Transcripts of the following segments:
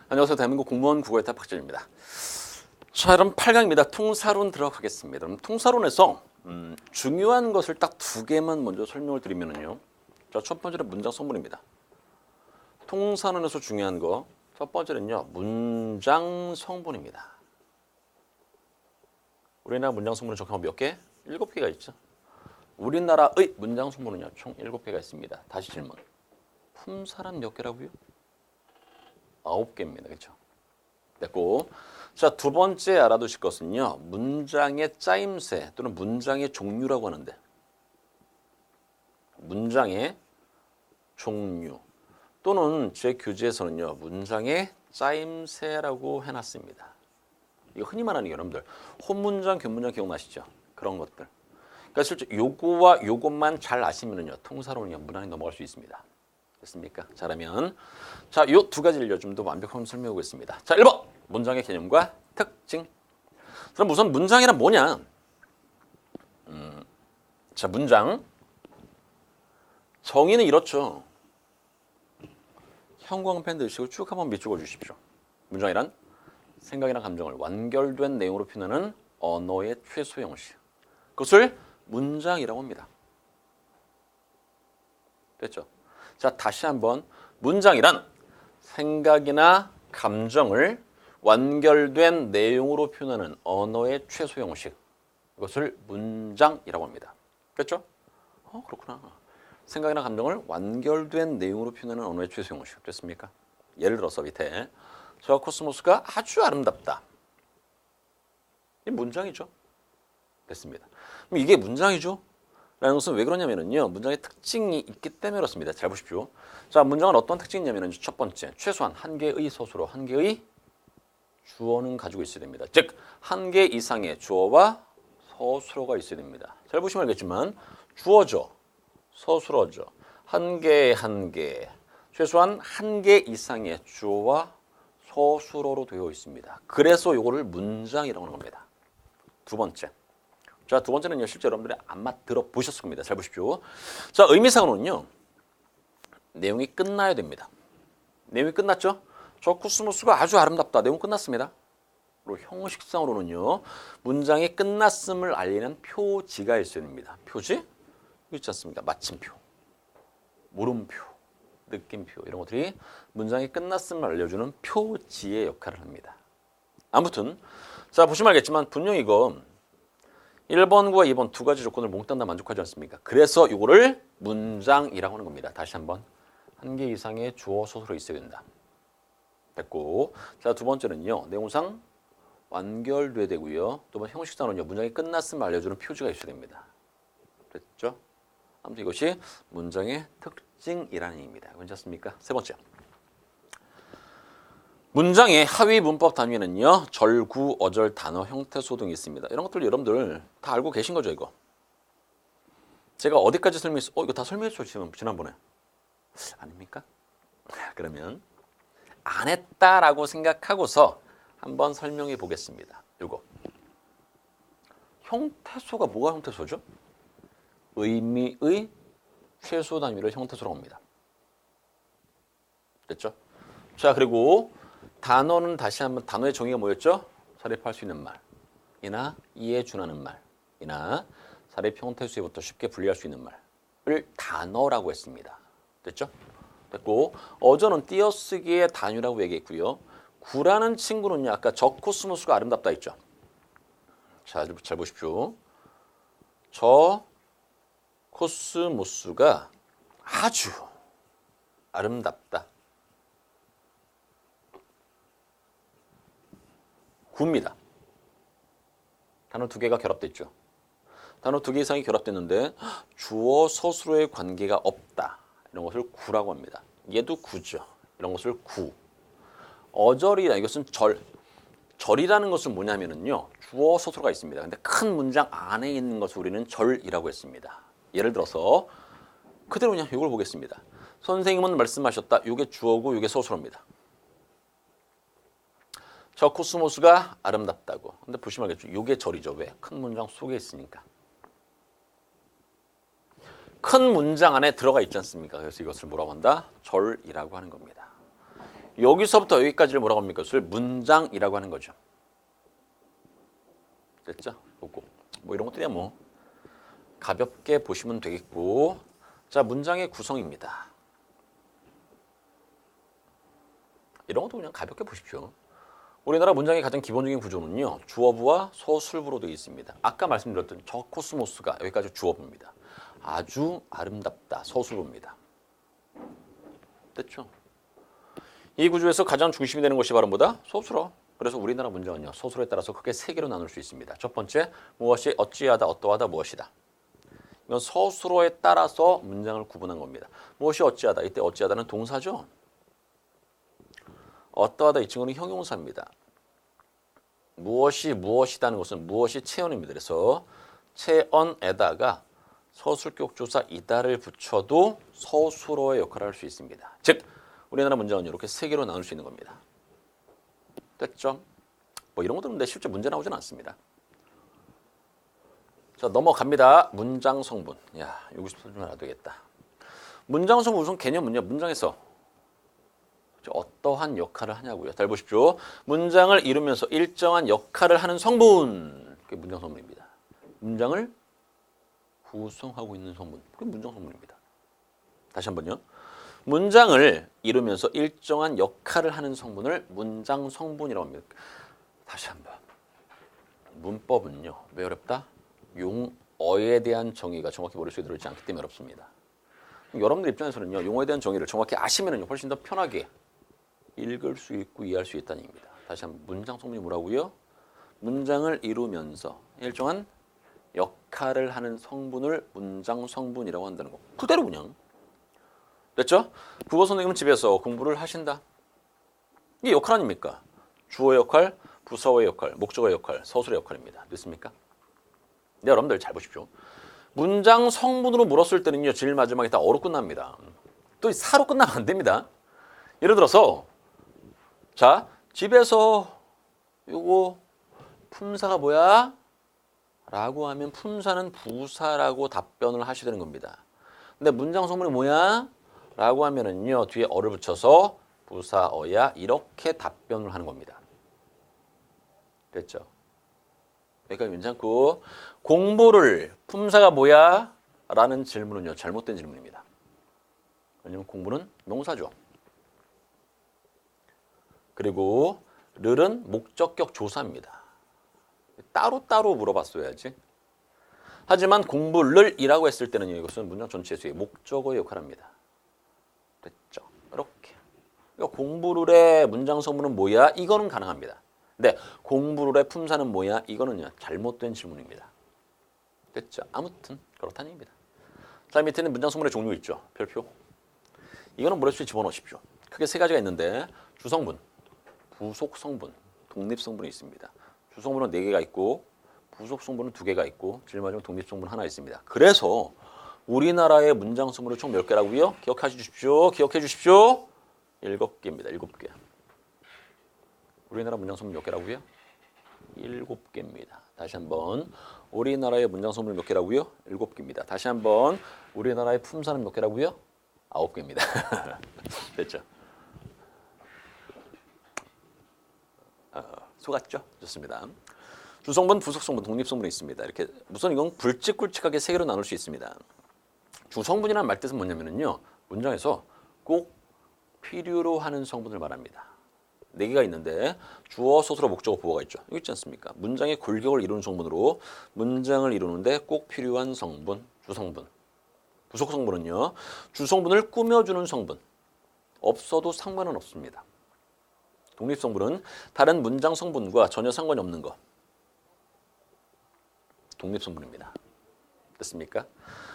안녕하세요. 대한민국 공무원 국어회사 박진입니다. 자, 여러분 8강입니다. 통사론 들어가겠습니다. 그럼 통사론에서 중요한 것을 딱 두 개만 먼저 설명을 드리면은요. 자, 첫 번째는 문장 성분입니다. 통사론에서 중요한 거 첫 번째는요. 문장 성분입니다. 우리나라 문장 성분은 적합한 몇 개? 7개가 있죠. 우리나라의 문장 성분은요. 총 7개가 있습니다. 다시 질문. 품사란 몇 개라고요? 9개입니다. 그렇죠? 됐고. 자, 두 번째 알아두실 것은요. 문장의 짜임새 또는 문장의 종류라고 하는데 문장의 종류 또는 제 교재에서는요. 문장의 짜임새라고 해놨습니다. 이거 흔히 말하는 게 여러분들 혼문장, 견문장 기억나시죠? 그런 것들. 그러니까 실제 요거와 요것만 잘 아시면은요. 통사론이 무난히 넘어갈 수 있습니다. 됐습니까? 잘하면 자, 요 두 가지를 좀 더 완벽하게 설명해 보겠습니다. 자, 1번 문장의 개념과 특징. 그럼 우선 문장이란 뭐냐? 자, 문장 정의는 이렇죠. 형광펜 드시고 쭉 한번 밑줄어 주십시오. 문장이란 생각이나 감정을 완결된 내용으로 표현하는 언어의 최소 형식. 그것을 문장이라고 합니다. 됐죠? 자, 다시 한번 문장이란 생각이나 감정을 완결된 내용으로 표현하는 언어의 최소 형식. 이것을 문장이라고 합니다. 됐죠? 그렇구나. 생각이나 감정을 완결된 내용으로 표현하는 언어의 최소 형식. 됐습니까? 예를 들어서 밑에 저 코스모스가 아주 아름답다. 이 문장이죠. 됐습니다. 그럼 이게 문장이죠? 라는 것은 왜 그러냐면요. 문장의 특징이 있기 때문에 그렇습니다. 잘 보십시오. 자, 문장은 어떤 특징이 있냐면 첫 번째, 최소한 한 개의 서술어, 한 개의 주어는 가지고 있어야 됩니다. 즉, 한 개 이상의 주어와 서술어가 있어야 됩니다. 잘 보시면 알겠지만 주어죠. 서술어죠. 한 개, 최소한 한 개 이상의 주어와 서술어로 되어 있습니다. 그래서 이거를 문장이라고 하는 겁니다. 두 번째. 자, 두 번째는요. 실제 여러분들이 아마 들어보셨을 겁니다. 잘 보십시오. 자, 의미상으로는요. 내용이 끝나야 됩니다. 내용이 끝났죠? 저 코스모스가 아주 아름답다. 내용 끝났습니다. 그리고 형식상으로는요. 문장이 끝났음을 알리는 표지가 있어야 됩니다. 표지? 있지 않습니까? 마침표, 물음표, 느낌표 이런 것들이 문장이 끝났음을 알려주는 표지의 역할을 합니다. 아무튼 자, 보시면 알겠지만 분명히 이거 1번과 2번 두 가지 조건을 몽땅 다 만족하지 않습니까? 그래서 이거를 문장이라고 하는 겁니다. 다시 한번 한 개 이상의 주어 서술어 있어야 된다. 됐고, 자, 두 번째는요. 내용상 완결돼야 되고요. 또 형식상으로는요. 문장이 끝났음을 알려주는 표지가 있어야 됩니다. 됐죠? 아무튼 이것이 문장의 특징이라는 의미입니다. 괜찮습니까? 세 번째. 문장의 하위 문법 단위는요. 절구, 어절, 단어, 형태소 등이 있습니다. 이런 것들 여러분들 다 알고 계신 거죠, 이거? 제가 어디까지 설명했어요? 이거 다 설명했죠, 지난번에. 아닙니까? 그러면 안 했다라고 생각하고서 한번 설명해 보겠습니다. 이거. 형태소가 뭐가 형태소죠? 의미의 최소 단위를 형태소라고 합니다. 됐죠? 자, 그리고 단어는 다시 한번 단어의 정의가 뭐였죠? 사립할 수 있는 말이나 이해 준하는 말이나 사립 형태소에부터 쉽게 분리할 수 있는 말을 단어라고 했습니다. 됐죠? 됐고, 어조는 띄어쓰기의 단위라고 얘기했고요. 구라는 친구는요. 아까 저 코스모스가 아름답다 했죠? 자, 잘 보십시오. 저 코스모스가 아주 아름답다. 구입니다. 단어 두 개가 결합됐죠. 단어 두 개 이상이 결합됐는데 주어 서술어의 관계가 없다. 이런 것을 구라고 합니다. 얘도 구죠. 이런 것을 구. 어절이라 이것은 절이라는 것은 뭐냐면은요. 주어 서술어가 있습니다. 근데 큰 문장 안에 있는 것을 우리는 절이라고 했습니다. 예를 들어서 그대로 그냥 이걸 보겠습니다. 선생님은 말씀하셨다. 이게 주어고 이게 서술어입니다. 저 코스모스가 아름답다고. 근데 보시면 알겠죠. 이게 절이죠. 왜? 큰 문장 속에 있으니까. 큰 문장 안에 들어가 있지 않습니까? 그래서 이것을 뭐라고 한다? 절이라고 하는 겁니다. 여기서부터 여기까지를 뭐라고 합니까? 그것을 문장이라고 하는 거죠. 됐죠? 보고 뭐 이런 것들이야 뭐 가볍게 보시면 되겠고, 자 문장의 구성입니다. 이런 것도 그냥 가볍게 보십시오. 우리나라 문장의 가장 기본적인 구조는요, 주어부와 서술부로 되어 있습니다. 아까 말씀드렸던 저 코스모스가 여기까지 주어부입니다. 아주 아름답다 서술부입니다. 됐죠? 이 구조에서 가장 중심이 되는 것이 바로 뭐다? 서술어. 그래서 우리나라 문장은요, 서술어에 따라서 크게 세 개로 나눌 수 있습니다. 첫 번째, 무엇이 어찌하다, 어떠하다, 무엇이다. 이건 서술어에 따라서 문장을 구분한 겁니다. 무엇이 어찌하다, 이때 어찌하다는 동사죠. 어떠하다 이 친구는 형용사입니다. 무엇이 무엇이다는 것은 무엇이 체언입니다. 그래서 체언에다가 서술격 조사 이다를 붙여도 서술어의 역할을 할 수 있습니다. 즉 우리나라 문장은 이렇게 세 개로 나눌 수 있는 겁니다. 됐죠? 뭐 이런 것들은 근데 실제 문제 나오진 않습니다. 자 넘어갑니다. 문장 성분. 야 여기서 좀 알아야 되겠다. 문장 성분 우선 개념은요. 문장에서 어떠한 역할을 하냐고요. 잘 보십시오. 문장을 이루면서 일정한 역할을 하는 성분. 그게 문장 성분입니다. 문장을 구성하고 있는 성분. 그게 문장 성분입니다. 다시 한번요. 문장을 이루면서 일정한 역할을 하는 성분을 문장 성분이라고 합니다. 다시 한번. 문법은요. 왜 어렵다? 용어에 대한 정의가 정확히 머릿속에 들어있지 않기 때문에 어렵습니다. 여러분들 입장에서는요. 용어에 대한 정의를 정확히 아시면 훨씬 더 편하게 읽을 수 있고 이해할 수 있다는 얘기입니다. 다시 한번 문장 성분이 뭐라고요? 문장을 이루면서 일정한 역할을 하는 성분을 문장 성분이라고 한다는 거. 그대로 그냥. 됐죠? 국어 선생님은 집에서 공부를 하신다. 이게 역할 아닙니까? 주어의 역할, 부사어의 역할, 목적어의 역할, 서술의 역할입니다. 됐습니까? 네, 여러분들 잘 보십시오. 문장 성분으로 물었을 때는요. 제일 마지막에 다 어로 끝납니다. 또 사로 끝나면 안 됩니다. 예를 들어서 자 집에서 요거 품사가 뭐야? 라고 하면 품사는 부사라고 답변을 하셔야 되는 겁니다. 근데 문장 성분이 뭐야? 라고 하면은요 뒤에 어를 붙여서 부사어야 이렇게 답변을 하는 겁니다. 됐죠? 그러니까 괜찮고 공부를 품사가 뭐야? 라는 질문은요 잘못된 질문입니다. 왜냐면 공부는 명사죠. 그리고 를은 목적격 조사입니다. 따로따로 물어봤어야지. 하지만 공부를이라고 했을 때는요. 이것은 문장 전체에서의 목적어의 역할을 합니다. 됐죠? 이렇게. 그러니까 공부를의 문장 성분은 뭐야? 이거는 가능합니다. 근데 공부를의 품사는 뭐야? 이거는요. 잘못된 질문입니다. 됐죠? 아무튼 그렇다는 얘기입니다. 자 밑에는 문장 성분의 종류 있죠. 별표. 이거는 머릿속에 집어넣으십시오. 크게 세 가지가 있는데 주성분, 부속성분, 독립성분이 있습니다. 주성분은 4개가 있고 부속성분은 2개가 있고 제일 마지막 독립성분 하나 있습니다. 그래서 우리나라의 문장 성분은 총 몇 개라고요? 기억해 주십시오. 7개입니다. 7개. 우리나라 문장 성분 몇 개라고요? 7개입니다. 다시 한번 우리나라의 문장 성분 몇 개라고요? 7개입니다. 다시 한번 우리나라의 품사는 몇 개라고요? 9개입니다. 됐죠? 속았죠? 좋습니다. 주성분, 부속성분, 독립성분이 있습니다. 이렇게 우선 이건 굵직굵직하게 3개로 나눌 수 있습니다. 주성분이라는 말 뜻은 뭐냐면요. 문장에서 꼭 필요로 하는 성분을 말합니다. 4개가 있는데 주어, 서술어, 목적어, 보어가 있죠. 여기 있지 않습니까? 문장의 골격을 이루는 성분으로 문장을 이루는데 꼭 필요한 성분, 주성분. 부속성분은요. 주성분을 꾸며주는 성분. 없어도 상관은 없습니다. 독립성분은 다른 문장 성분과 전혀 상관이 없는 것. 독립성분입니다. 됐습니까?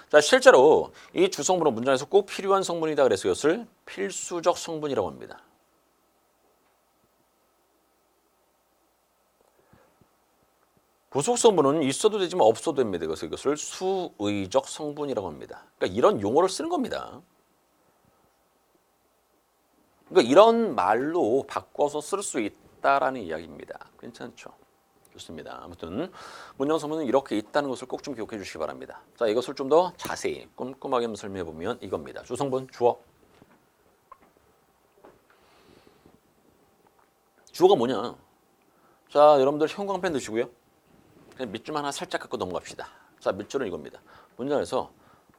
자, 실제로 이 주성분은 문장에서 꼭 필요한 성분이다 그래서 이것을 필수적 성분이라고 합니다. 부속성분은 있어도 되지만 없어도 됩니다. 그래서 이것을 수의적 성분이라고 합니다. 그러니까 이런 용어를 쓰는 겁니다. 그러니까 이런 말로 바꿔서 쓸 수 있다라는 이야기입니다. 괜찮죠? 좋습니다. 아무튼 문장 성분은 이렇게 있다는 것을 꼭 좀 기억해 주시기 바랍니다. 자, 이것을 좀 더 자세히 꼼꼼하게 설명해 보면 이겁니다. 주성분, 주어. 주어가 뭐냐? 자, 여러분들 형광펜 드시고요. 그냥 밑줄 하나 살짝 갖고 넘어갑시다. 자, 밑줄은 이겁니다. 문장에서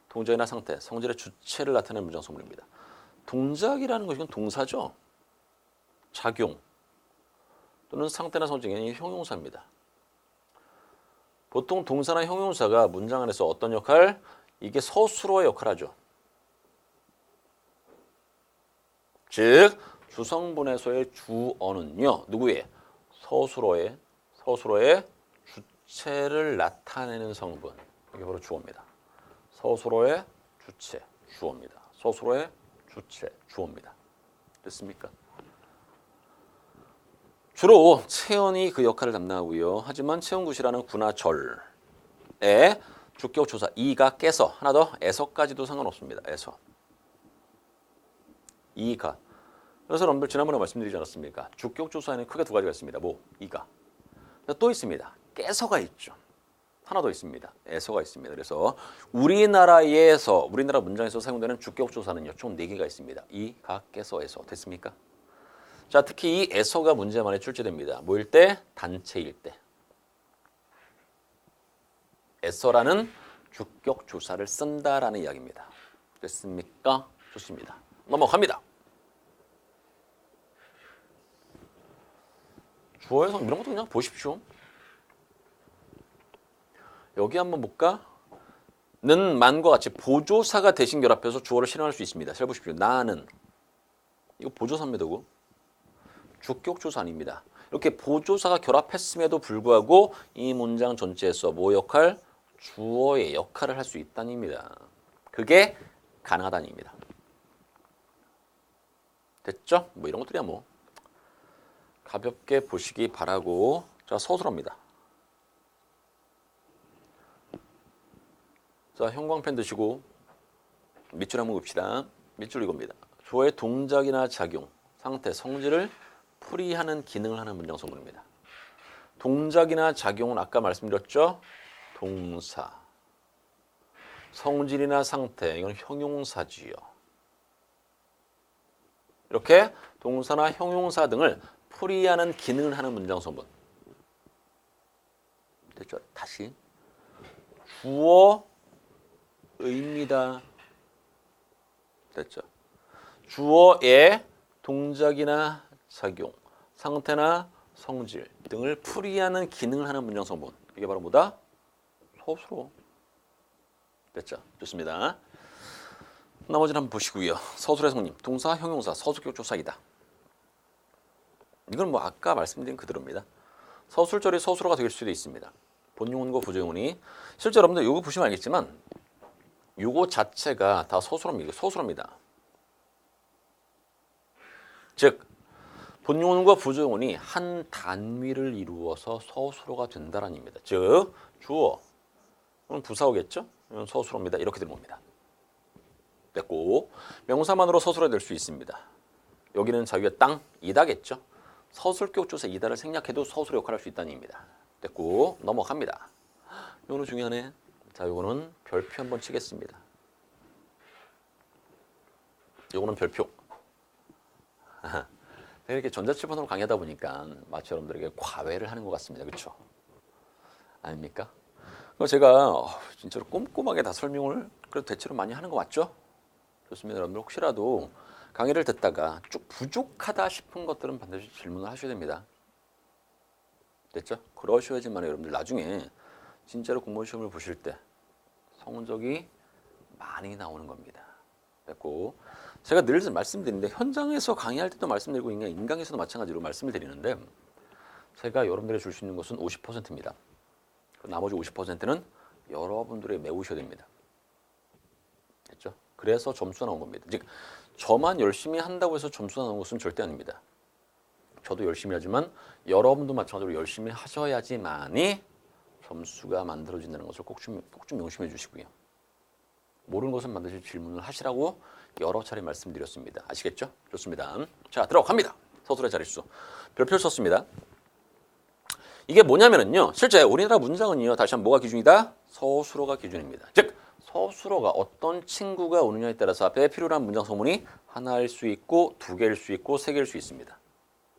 동작이나 상태, 성질의 주체를 나타내는 문장 소문입니다. 동작이라는 것은 동사죠. 작용 또는 상태나 성질이 형용사입니다. 보통 동사나 형용사가 문장 안에서 어떤 역할? 이게 서술어의 역할을 하죠. 즉 주성분에서의 주어는요. 누구의? 서술어의 주체를 나타내는 성분. 이게 바로 주어입니다. 서술어의 주체, 주어입니다. 서술어의 주체, 주어입니다. 됐습니까? 주로 체언이 그 역할을 담당하고요. 하지만 체언구시라는 구나 절에 주격 조사 이가 깨서 하나 더 에서까지도 상관없습니다. 에서 이가. 그래서 여러분들 지난번에 말씀드리지 않았습니까? 주격 조사에는 크게 두 가지가 있습니다. 뭐? 이가. 또 있습니다. 깨서가 있죠. 하나 더 있습니다. 에서가 있습니다. 그래서 우리나라 문장에서 사용되는 주격 조사는요. 총 4개가 있습니다. 이가, 깨서, 에서. 됐습니까? 자, 특히 이 에서가 문제 많이 출제됩니다. 뭐일 때? 단체일 때. 에서라는 주격 조사를 쓴다라는 이야기입니다. 됐습니까? 좋습니다. 넘어갑니다. 주어에서 이런 것도 그냥 보십시오. 여기 한번 볼까? 는 만과 같이 보조사가 대신 결합해서 주어를 실현할 수 있습니다. 잘 보십시오. 나는 이거 보조사입니다. 이거. 주격 조사 아닙니다. 이렇게 보조사가 결합했음에도 불구하고 이 문장 전체에서 뭐 역할? 주어의 역할을 할 수 있다는 의미입니다. 그게 가능하다는 의미입니다. 됐죠? 뭐 이런 것들이야 뭐. 가볍게 보시기 바라고. 자, 서술어입니다. 자, 형광펜 드시고 밑줄 한번 봅시다. 밑줄 이겁니다. 주어의 동작이나 작용, 상태, 성질을 풀이하는 기능을 하는 문장 소문입니다. 동작이나 작용은 아까 말씀드렸죠? 동사. 성질이나 상태, 이건 형용사지요. 이렇게 동사나 형용사 등을 풀이하는 기능을 하는 문장 소문. 됐죠? 다시. 주어입니다. 됐죠? 주어의 동작이나 작용, 상태나 성질 등을 풀이하는 기능을 하는 문장 소문. 이게 바로 뭐다? 서술어. 됐죠? 좋습니다. 나머지는 한번 보시고요. 서술의 성님, 동사, 형용사, 서술격 조사이다. 이건 뭐 아까 말씀드린 그대로입니다. 서술절이 서술어가 될 수도 있습니다. 본용문과 부정문이 실제 여러분들 이거 보시면 알겠지만 이거 자체가 다 서술어입니다. 즉 본용문과 부정문이 한 단위를 이루어서 서술어가 된다는 의미입니다. 즉 주어, 그럼 부사어겠죠? 이건 서술어입니다. 이렇게 되는 겁니다. 됐고 명사만으로 서술어가 될 수 있습니다. 여기는 자기의 땅, 이다겠죠? 서술격 조사 이다를 생략해도 서술의 역할을 할 수 있다는 의미입니다. 됐고 넘어갑니다. 이거는 중요하네. 자, 이거는 별표 한번 치겠습니다. 이거는 별표. 이렇게 전자칠판으로 강의하다 보니까 마치 여러분들에게 과외를 하는 것 같습니다. 그렇죠? 아닙니까? 제가 진짜로 꼼꼼하게 다 설명을 그래도 대체로 많이 하는 거 맞죠? 좋습니다. 여러분들 혹시라도 강의를 듣다가 쭉 부족하다 싶은 것들은 반드시 질문을 하셔야 됩니다. 됐죠? 그러셔야지만 여러분들 나중에 진짜로 공무원 시험을 보실 때 성적이 많이 나오는 겁니다. 됐고 제가 늘 말씀드리는데 현장에서 강의할 때도 말씀드리고 인강에서도 마찬가지로 말씀을 드리는데 제가 여러분들이 줄 수 있는 것은 50%입니다. 나머지 50%는 여러분들이 메우셔야 됩니다. 됐죠? 그래서 점수가 나온 겁니다. 즉 저만 열심히 한다고 해서 점수가 나오는 것은 절대 아닙니다. 저도 열심히 하지만 여러분도 마찬가지로 열심히 하셔야지만이 점수가 만들어진다는 것을 꼭 좀 명심해 주시고요. 모르는 것은 반드시 질문을 하시라고 여러 차례 말씀드렸습니다. 아시겠죠? 좋습니다. 자, 들어갑니다. 서술의 자릿수. 별표를 썼습니다. 이게 뭐냐면요. 실제 우리나라 문장은요. 다시 한번 뭐가 기준이다? 서술어가 기준입니다. 즉 서술어가 어떤 친구가 오느냐에 따라서 앞에 필요한 문장 소문이 하나일 수 있고 두 개일 수 있고 세 개일 수 있습니다.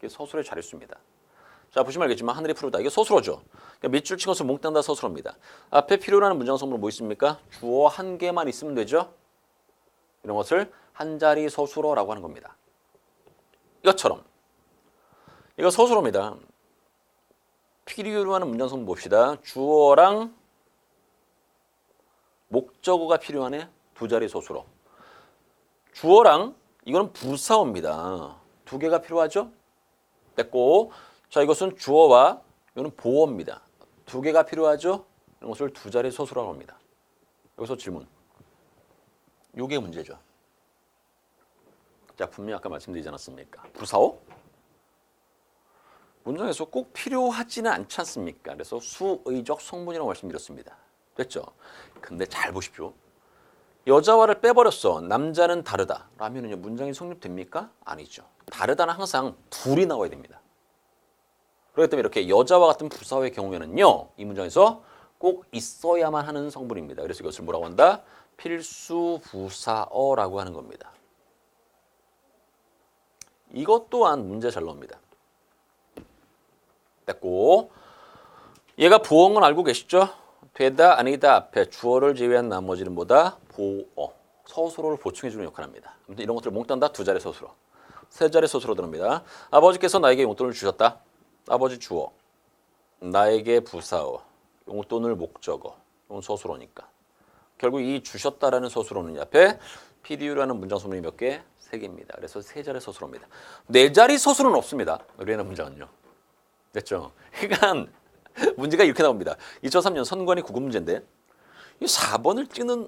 이게 서술의 자릿수입니다. 자, 보시면 알겠지만 하늘이 푸르다. 이게 서술어죠. 그러니까 밑줄 친 것을 몽땅 다 서술어입니다. 앞에 필요로 하는 문장 성분 뭐 있습니까? 주어 한 개만 있으면 되죠. 이런 것을 한 자리 서술어라고 하는 겁니다. 이것처럼 이거 서술어입니다. 필요로 하는 문장 성분 봅시다. 주어랑 목적어가 필요하네. 두 자리 서술어. 주어랑 이거는 부사어입니다. 두 개가 필요하죠? 됐고, 자, 이것은 주어와 이거는 보어입니다. 두 개가 필요하죠? 이런 것을 두 자리 서술어라고 합니다. 여기서 질문. 요게 문제죠. 자, 분명히 아까 말씀드리지 않았습니까? 부사어? 문장에서 꼭 필요하지는 않지 않습니까? 그래서 수의적 성분이라고 말씀드렸습니다. 됐죠? 근데 잘 보십시오. 여자와를 빼버렸어. 남자는 다르다. 라면은요, 문장이 성립됩니까? 아니죠. 다르다는 항상 둘이 나와야 됩니다. 그렇기 때문에 이렇게 여자와 같은 부사어의 경우에는요, 이 문장에서 꼭 있어야만 하는 성분입니다. 그래서 이것을 뭐라고 한다? 필수 부사어라고 하는 겁니다. 이것 또한 문제 잘 나옵니다. 됐고, 얘가 보어인 건 알고 계시죠? 되다 아니다 앞에 주어를 제외한 나머지는 뭐다? 보어. 서술어를 보충해주는 역할을 합니다. 아무튼 이런 것들을 몽땅 다 두 자리 서술어. 세 자리 서술어 들어옵니다. 아버지께서 나에게 용돈을 주셨다. 아버지 주어. 나에게 부사어. 용돈을 목적어. 이건 서술어니까. 결국 이 주셨다라는 서술어는 앞에 필요라는 문장 소문이 몇 개? 세 개입니다. 그래서 세 자리 서술어입니다. 네 자리 서술어는 없습니다. 의뢰하는 문장은요. 됐죠? 그러니까 문제가 이렇게 나옵니다. 2003년 선관위 국어 문제인데 이 4번을 찍는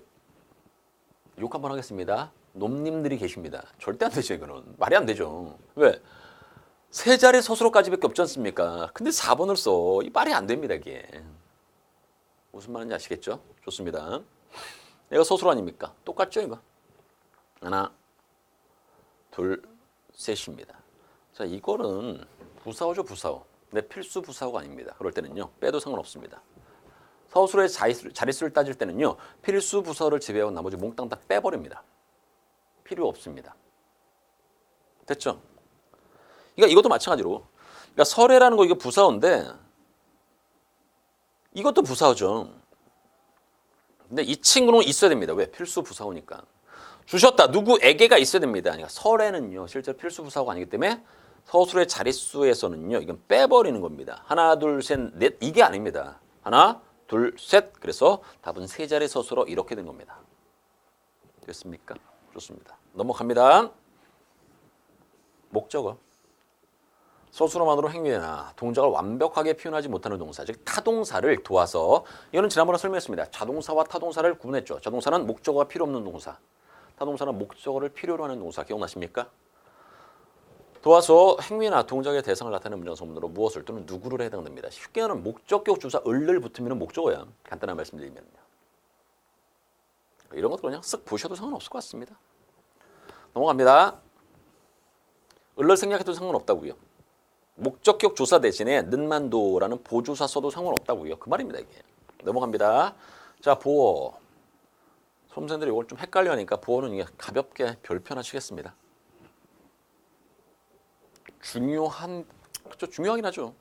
욕 한번 하겠습니다. 놈님들이 계십니다. 절대 안 되죠. 이거는. 말이 안 되죠. 왜? 세 자리 서술어까지밖에 없지 않습니까? 근데 4번을 써. 이 말이 안 됩니다. 이게. 무슨 말인지 아시겠죠? 좋습니다. 얘가 서술어 아닙니까? 똑같죠 이거? 하나, 둘, 셋입니다. 자, 이거는 부사어죠 부사어. 근데 필수 부사어가 아닙니다. 그럴 때는요. 빼도 상관없습니다. 서술의 자릿수를 따질 때는요. 필수 부사어를 제외하고 나머지 몽땅 다 빼버립니다. 필요 없습니다. 됐죠? 그러니까 이것도 마찬가지로. 그러니까 설해라는 거 이게 부사어인데 이것도 부사어죠. 근데 이 친구는 있어야 됩니다. 왜? 필수 부사어니까. 주셨다. 누구에게가 있어야 됩니다. 그러니까 설에는요. 실제로 필수 부사어가 아니기 때문에 서술의 자릿수에서는요. 이건 빼버리는 겁니다. 하나, 둘, 셋, 넷 이게 아닙니다. 하나, 둘, 셋. 그래서 답은 세 자리 서술어 이렇게 된 겁니다. 됐습니까? 좋습니다. 넘어갑니다. 목적어. 서술어만으로 행위나 동작을 완벽하게 표현하지 못하는 동사, 즉 타동사를 도와서 이거는 지난번에 설명했습니다. 자동사와 타동사를 구분했죠. 자동사는 목적어가 필요 없는 동사, 타동사는 목적어를 필요로 하는 동사. 기억나십니까? 도와서 행위나 동작의 대상을 나타내는 문장성문으로 무엇을 또는 누구를 해당됩니다. 쉽게 말하면 목적격 주사 을을 붙으면 목적어야. 간단한 말씀드리면요. 이런 것도 그냥 쓱 보셔도 상관없을 것 같습니다. 넘어갑니다. 을을 생략해도 상관없다고요. 목적격 조사 대신에 는만도라는 보조사 써도 상관없다고요. 그 말입니다. 이게. 넘어갑니다. 자, 보어. 수험생들이 이걸 좀 헷갈려하니까 보어는 이게 가볍게 별표 하나 치겠습니다. 그렇죠. 중요하긴 하죠.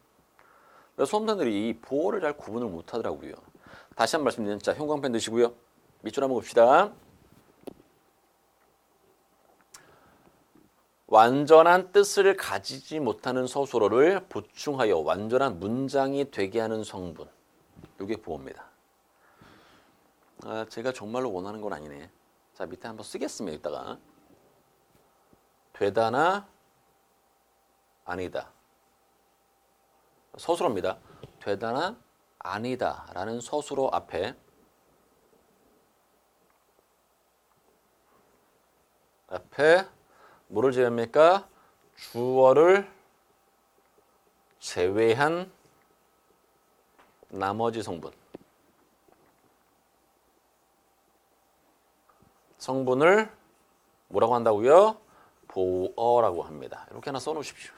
그래서 수험생들이 이 보어를 잘 구분을 못하더라고요. 다시 한 번 말씀드리면, 자, 형광펜 드시고요. 밑줄 한번 봅시다. 완전한 뜻을 가지지 못하는 서술어를 보충하여 완전한 문장이 되게 하는 성분. 이게 보어입니다. 제가 정말로 원하는 건 아니네. 자, 밑에 한번 쓰겠습니다. 이따가. 되다나 아니다. 서술어입니다. 되다나 아니다 라는 서술어 앞에 뭐를 제외합니까? 주어를 제외한 나머지 성분. 성분을 뭐라고 한다고요? 보어라고 합니다. 이렇게 하나 써놓으십시오.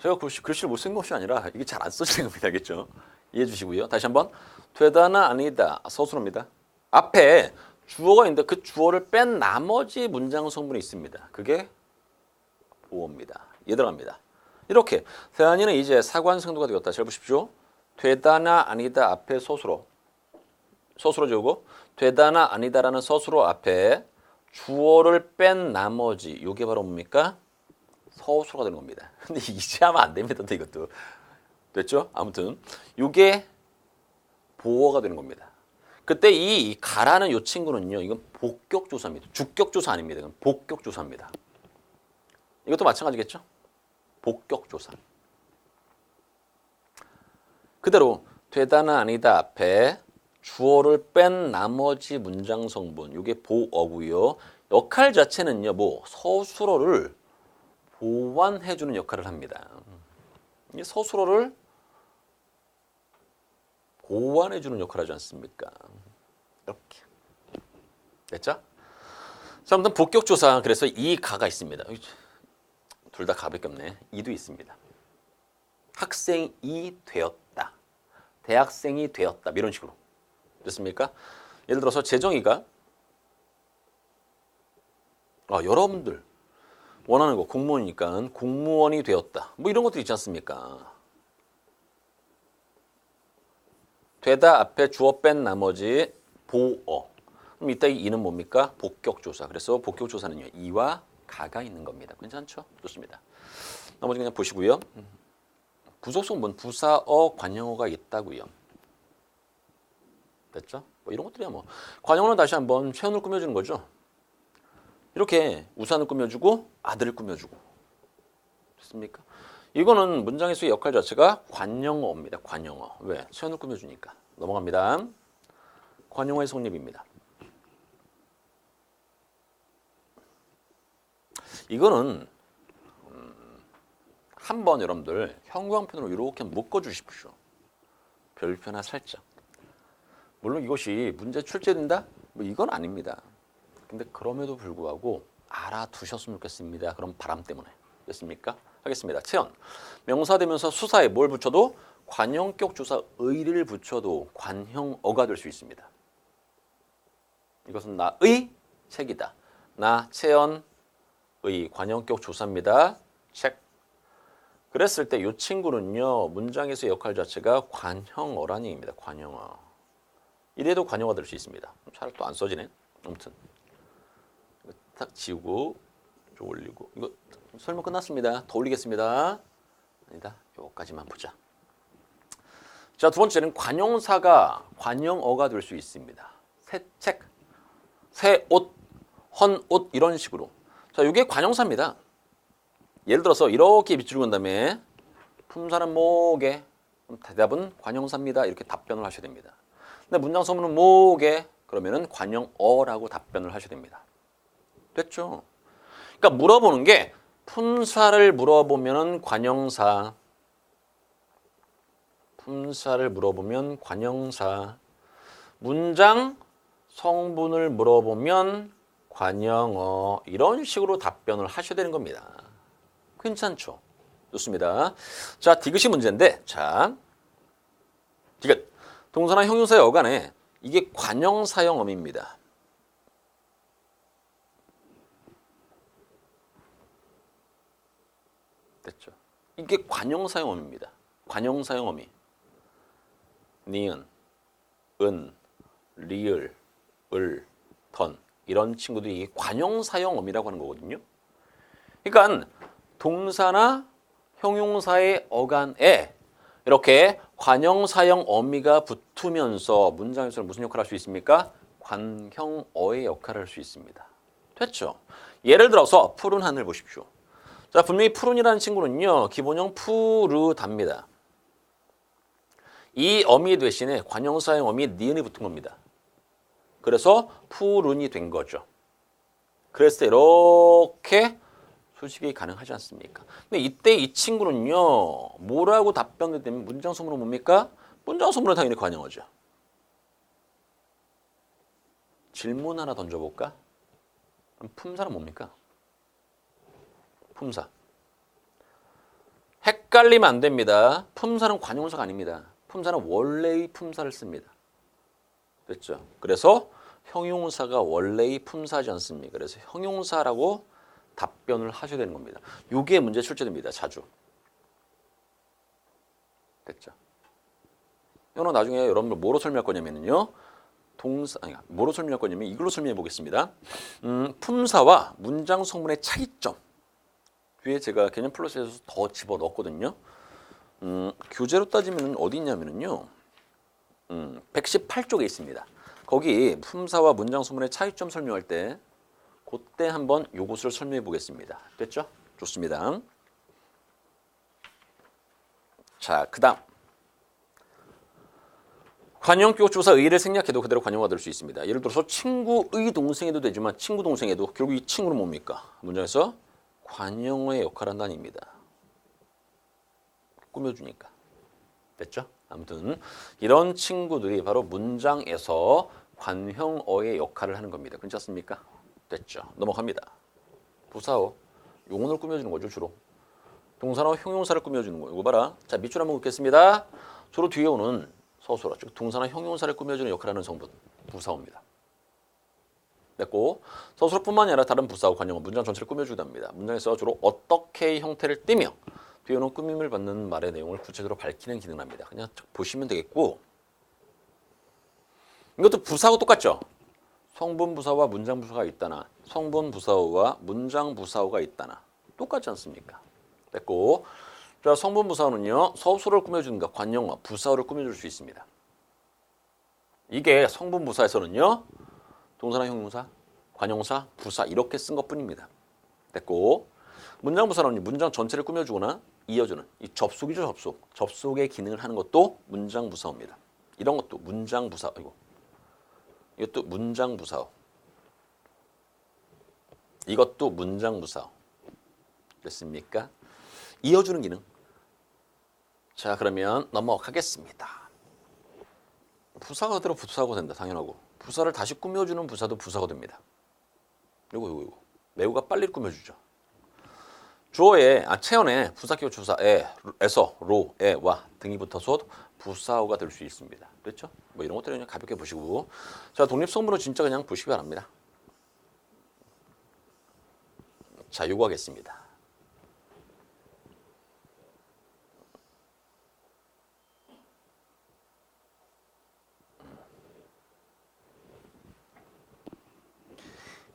제가 글씨를 못 쓴 것이 아니라 이게 잘 안 써지는 겁니다. 알겠죠? 이해해 주시고요. 다시 한번. 되다나 아니다. 서술어입니다. 앞에 주어가 있는데 그 주어를 뺀 나머지 문장 성분이 있습니다. 그게 보어입니다. 이해 들어갑니다. 이렇게 세안이는 이제 사관생도가 되었다. 잘 보십시오. 되다나 아니다 앞에 서술어 지우고 되다나 아니다라는 서술어 앞에 주어를 뺀 나머지 이게 바로 뭡니까? 서술어가 되는 겁니다. 근데 이제 하면 안 됩니다. 이것도 됐죠? 아무튼 이게 보어가 되는 겁니다. 그때 이 가라는 이 친구는요. 이건 복격조사입니다. 주격조사 아닙니다. 이건 복격조사입니다. 이것도 마찬가지겠죠? 복격조사. 그대로 되다나 아니다 앞에 주어를 뺀 나머지 문장 성분 이게 보어고요. 역할 자체는요. 뭐 서술어를 보완해주는 역할을 합니다. 이 서술어를 보완해주는 역할을 하지 않습니까? 이렇게 됐죠? 자, 아무튼 복격조사 그래서 이 가가 있습니다. 둘 다 가밖에 없네. 이도 있습니다. 학생이 되었다. 대학생이 되었다. 이런 식으로. 됐습니까? 예를 들어서 재정이가 여러분들 원하는 거 공무원이니까 공무원이 되었다. 뭐 이런 것도 있지 않습니까? 되다 앞에 주어 뺀 나머지 보어. 그럼 이따 이 이는 뭡니까? 복격조사. 그래서 복격조사는요. 이와 가가 있는 겁니다. 괜찮죠? 좋습니다. 나머지 그냥 보시고요. 부속성분 부사어 관형어가 있다고요. 됐죠? 뭐 이런 것들이야 뭐. 관형어는 다시 한번 체온을 꾸며주는 거죠. 이렇게 우산을 꾸며주고 아들을 꾸며주고. 됐습니까? 이거는 문장에서의 역할 자체가 관형어입니다. 관형어. 왜? 체온을 꾸며주니까. 넘어갑니다. 관형어의 성립입니다. 이거는 한번 여러분들 형광펜으로 이렇게 묶어주십시오. 별표나 살짝. 물론 이것이 문제 출제된다? 뭐 이건 아닙니다. 근데 그럼에도 불구하고 알아두셨으면 좋겠습니다. 그럼 바람 때문에. 됐습니까? 하겠습니다. 체언. 명사 되면서 수사에 뭘 붙여도 관형격 조사 의를 붙여도 관형어가 될 수 있습니다. 이것은 나의 책이다. 나 체언의 관형격 조사입니다. 책. 그랬을 때 이 친구는요. 문장에서의 역할 자체가 관형어라는 얘기입니다. 관형어. 이래도 관형어가 될 수 있습니다. 잘 또 안 써지네. 아무튼 딱 지우고 좀 올리고 이거 설명 끝났습니다. 더 올리겠습니다. 아니다. 요까지만 보자. 자, 두 번째는 관용사가 관형어가 될 수 있습니다. 새 책, 새 옷, 헌 옷 이런 식으로. 자, 이게 관용사입니다. 예를 들어서 이렇게 밑줄을 건 다음에 품사는 뭐게? 대답은 관용사입니다. 이렇게 답변을 하셔야 됩니다. 근데 문장 서문은 뭐게? 그러면은 관형어라고 답변을 하셔야 됩니다. 됐죠? 그러니까 물어보는 게 품사를 물어보면은 관형사, 품사를 물어보면 관형사, 문장 성분을 물어보면 관형어 이런 식으로 답변을 하셔야 되는 겁니다. 괜찮죠? 좋습니다. 자, 디귿이 문제인데, 자, 디귿 동사나 형용사의 어간에 이게 관형사형어입니다. 됐죠? 이게 관형사형어입니다. 관형사형어미. 니은, 은, 리을, 을, 던 이런 친구들이 관형사형어미라고 하는 거거든요. 그러니까 동사나 형용사의 어간에 이렇게 관형사형 어미가 붙으면서 문장에서는 무슨 역할을 할 수 있습니까? 관형어의 역할을 할 수 있습니다. 됐죠? 예를 들어서 푸른 하늘 보십시오. 자, 분명히 푸른이라는 친구는요. 기본형 푸르답니다. 이 어미 대신에 관형사형 어미 니은이 붙은 겁니다. 그래서 푸른이 된 거죠. 그랬을 때 이렇게 수식이 가능하지 않습니까? 근데 이때 이 친구는요. 뭐라고 답변을 되면 문장 소문은 뭡니까? 문장 소문은 당연히 관형어죠. 질문 하나 던져볼까? 그럼 품사는 뭡니까? 품사. 헷갈리면 안 됩니다. 품사는 관용사가 아닙니다. 품사는 원래의 품사를 씁니다. 됐죠? 그래서 형용사가 원래의 품사지 않습니까? 그래서 형용사라고 답변을 하셔야 되는 겁니다. 이게 문제 출제됩니다. 자주. 됐죠? 이거는 나중에 여러분들 뭐로 설명할 거냐면요. 뭐로 설명할 거냐면 이걸로 설명해 보겠습니다. 품사와 문장 성분의 차이점. 뒤에 제가 개념 플러스에서 더 집어 넣었거든요. 교재로 따지면 어디 있냐면요. 118쪽에 있습니다. 거기 품사와 문장 성분의 차이점 설명할 때 그때 한번 요것을 설명해 보겠습니다. 됐죠? 좋습니다. 자, 그다음 관용격 조사 의를 생략해도 그대로 관용화 될 수 있습니다. 예를 들어서 친구의 동생에도 되지만 친구 동생에도 결국 이 친구는 뭡니까? 문장에서 관용어의 역할을 한다는 의미입니다. 꾸며주니까. 됐죠? 아무튼 이런 친구들이 바로 문장에서 관형어의 역할을 하는 겁니다. 괜찮습니까? 됐죠? 넘어갑니다. 부사어, 용언을 꾸며주는 거죠, 주로. 동사나 형용사를 꾸며주는 거. 이거 봐라. 자, 밑줄 한번 긋겠습니다. 주로 뒤에 오는 서술어, 즉 동사나 형용사를 꾸며주는 역할을 하는 성분, 부사어입니다. 됐고, 서술어뿐만 아니라 다른 부사어, 관용어, 문장 전체를 꾸며주기도 합니다. 문장에서 주로 어떻게의 형태를 띠며 뒤에 오는 꾸밈을 받는 말의 내용을 구체적으로 밝히는 기능을 합니다. 그냥 보시면 되겠고, 이것도 부사하고 똑같죠? 성분 부사어와 문장 부사가 있다나 성분 부사어와 문장 부사어가 있다나 똑같지 않습니까? 됐고, 자, 성분 부사어는요, 서술어를 꾸며주는가 관용어, 부사어를 꾸며줄 수 있습니다. 이게 성분 부사에서는요, 동사나 형용사, 관용사, 부사 이렇게 쓴 것뿐입니다. 됐고, 문장 부사는 문장 전체를 꾸며주거나 이어주는 이 접속이죠, 접속. 접속의 기능을 하는 것도 문장 부사어입니다. 이런 것도 문장 부사어. 이것도 문장 부사어. 이것도 문장 부사어. 됐습니까? 이어주는 기능. 자, 그러면 넘어가겠습니다. 부사가 그대로 부사가 된다. 당연하고. 부사를 다시 꾸며주는 부사도 부사가 됩니다. 요거. 매우가 빨리 꾸며주죠. 주어에, 체언에 부사격 주사에, 에서, 로, 에, 와 등이 붙어서 부사어가 될 수 있습니다. 됐죠? 뭐 이런 것들 그냥 가볍게 보시고. 자, 독립성분은 진짜 그냥 보시기 바랍니다. 자, 요거 하겠습니다.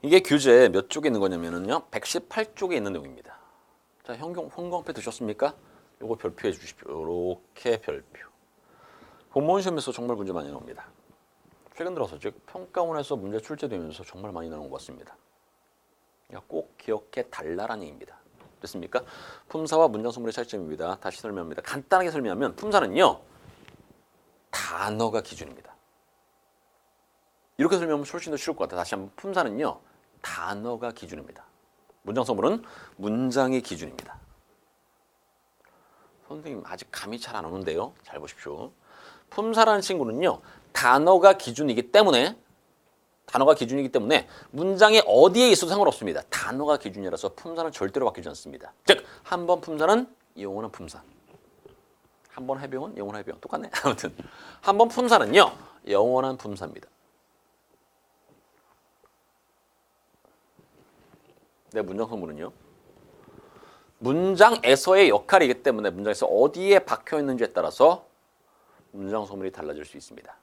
이게 교재 몇 쪽에 있는 거냐면요. 118쪽에 있는 내용입니다. 자, 형광펜 드셨습니까? 요거 별표해 주십시오. 이렇게 별표. 공무원 시험에서 정말 문제 많이 나옵니다. 최근 들어서 즉 평가원에서 문제 출제되면서 정말 많이 나온 것 같습니다. 그러니까 꼭 기억해 달라라는 얘기입니다. 됐습니까? 품사와 문장 성분의 차이점입니다. 다시 설명합니다. 간단하게 설명하면 품사는요. 단어가 기준입니다. 이렇게 설명하면 훨씬 더 쉬울 것 같아요. 다시 한번 품사는요. 단어가 기준입니다. 문장 성분은 문장의 기준입니다. 선생님 아직 감이 잘 안 오는데요. 잘 보십시오. 품사라는 친구는요. 단어가 기준이기 때문에 문장의 어디에 있어도 상관없습니다. 단어가 기준이라서 품사는 절대로 바뀌지 않습니다. 즉, 한 번 품사는 영원한 품사. 한 번 해병은 영원한 해병. 똑같네. 아무튼 한 번 품사는요. 영원한 품사입니다. 내 문장 성분은요. 문장에서의 역할이기 때문에 문장에서 어디에 박혀 있는지에 따라서 문장 성분이 달라질 수 있습니다.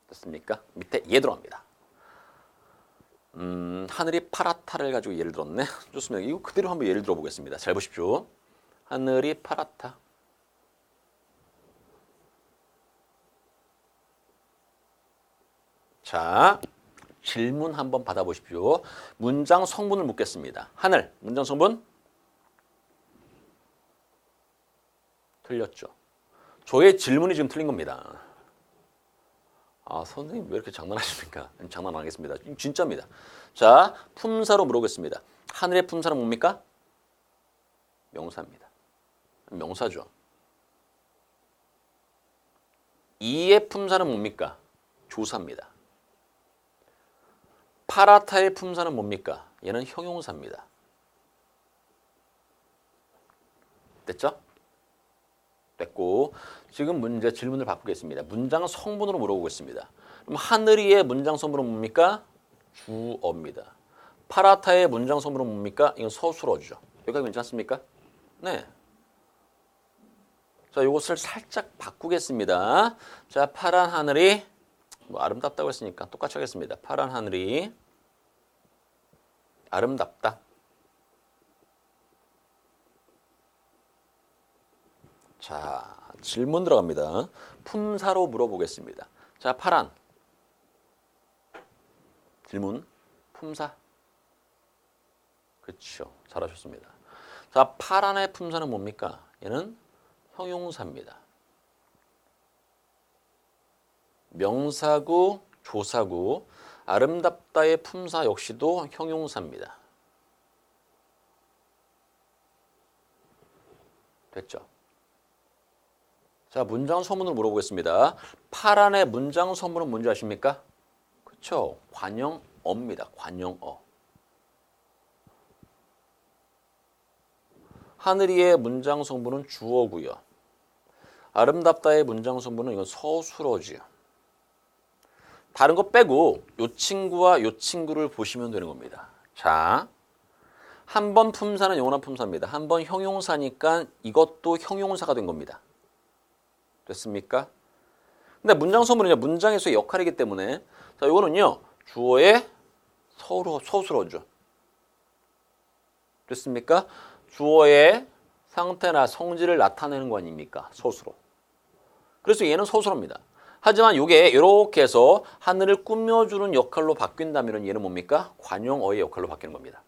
됐습니까? 밑에 예 들어갑니다. 하늘이 파랗다를 가지고 예를 들었네. 좋습니다. 이거 그대로 한번 예를 들어보겠습니다. 잘 보십시오. 하늘이 파랗다. 자, 질문 한번 받아보십시오. 문장 성분을 묻겠습니다. 하늘, 문장 성분? 틀렸죠. 저의 질문이 지금 틀린 겁니다. 아, 선생님 왜 이렇게 장난하십니까? 장난 안 하겠습니다. 진짜입니다. 자, 품사로 물어보겠습니다. 하늘의 품사는 뭡니까? 명사입니다. 명사죠. 이의 품사는 뭡니까? 조사입니다. 파라타의 품사는 뭡니까? 얘는 형용사입니다. 됐죠? 됐고, 지금 문제 질문을 바꾸겠습니다. 문장 성분으로 물어보겠습니다. 그럼 하늘이의 문장 성분은 뭡니까? 주어입니다. 파라타의 문장 성분은 뭡니까? 이건 서술어죠. 여기까지 괜찮습니까? 네. 자, 이것을 살짝 바꾸겠습니다. 자, 파란 하늘이 뭐 아름답다고 했으니까 똑같이 하겠습니다. 파란 하늘이 아름답다. 자, 질문 들어갑니다. 품사로 물어보겠습니다. 자, 파란. 질문. 품사. 그렇죠. 잘하셨습니다. 자, 파란의 품사는 뭡니까? 얘는 형용사입니다. 명사구, 조사구, 아름답다의 품사 역시도 형용사입니다. 됐죠? 자, 문장 소문을 물어보겠습니다. 파란의 문장 소문은 뭔지 아십니까? 그렇죠. 관용어입니다. 관용어. 하늘이의 문장 소문은 주어고요. 아름답다의 문장 소문은 이건 서술어지요. 다른 거 빼고 요 친구와 요 친구를 보시면 되는 겁니다. 자, 한 번 품사는 영원한 품사입니다. 한 번 형용사니까 이것도 형용사가 된 겁니다. 됐습니까? 근데 문장 소문은 문장에서의 역할이기 때문에 자, 이거는요 주어의 서술어죠. 됐습니까? 주어의 상태나 성질을 나타내는 거 아닙니까? 서술어. 그래서 얘는 서술어입니다. 하지만 이게 이렇게 해서 하늘을 꾸며주는 역할로 바뀐다면 얘는 뭡니까? 관용어의 역할로 바뀌는 겁니다.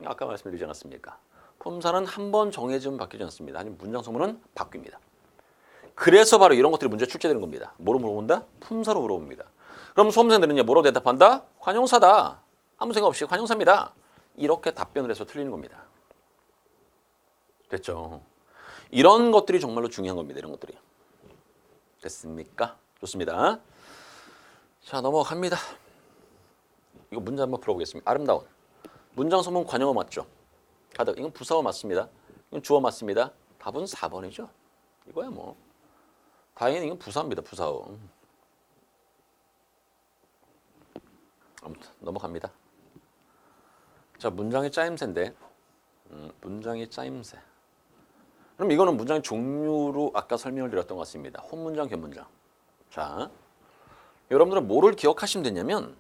아까 말씀드리지 않았습니까? 품사는 한 번 정해지면 바뀌지 않습니다. 아니면 문장 소문은 바뀝니다. 그래서 바로 이런 것들이 문제 출제되는 겁니다. 뭐로 물어본다? 품사로 물어봅니다. 그럼 수험생들은 뭐라고 대답한다? 관용사다. 아무 생각 없이 관용사입니다. 이렇게 답변을 해서 틀리는 겁니다. 됐죠? 이런 것들이 정말로 중요한 겁니다. 이런 것들이. 됐습니까? 좋습니다. 자, 넘어갑니다. 이거 문제 한번 풀어보겠습니다. 아름다운. 문장 소문 관용어 맞죠? 가득. 이건 부사어 맞습니다. 이건 주어 맞습니다. 답은 4번이죠. 이거야 뭐. 다행히 이건 부사입니다. 부사어. 아무튼 넘어갑니다. 자, 문장의 짜임새인데 문장의 짜임새. 그럼 이거는 문장의 종류로 아까 설명을 드렸던 것 같습니다. 혼문장, 견문장. 자, 여러분들은 뭐를 기억하시면 되냐면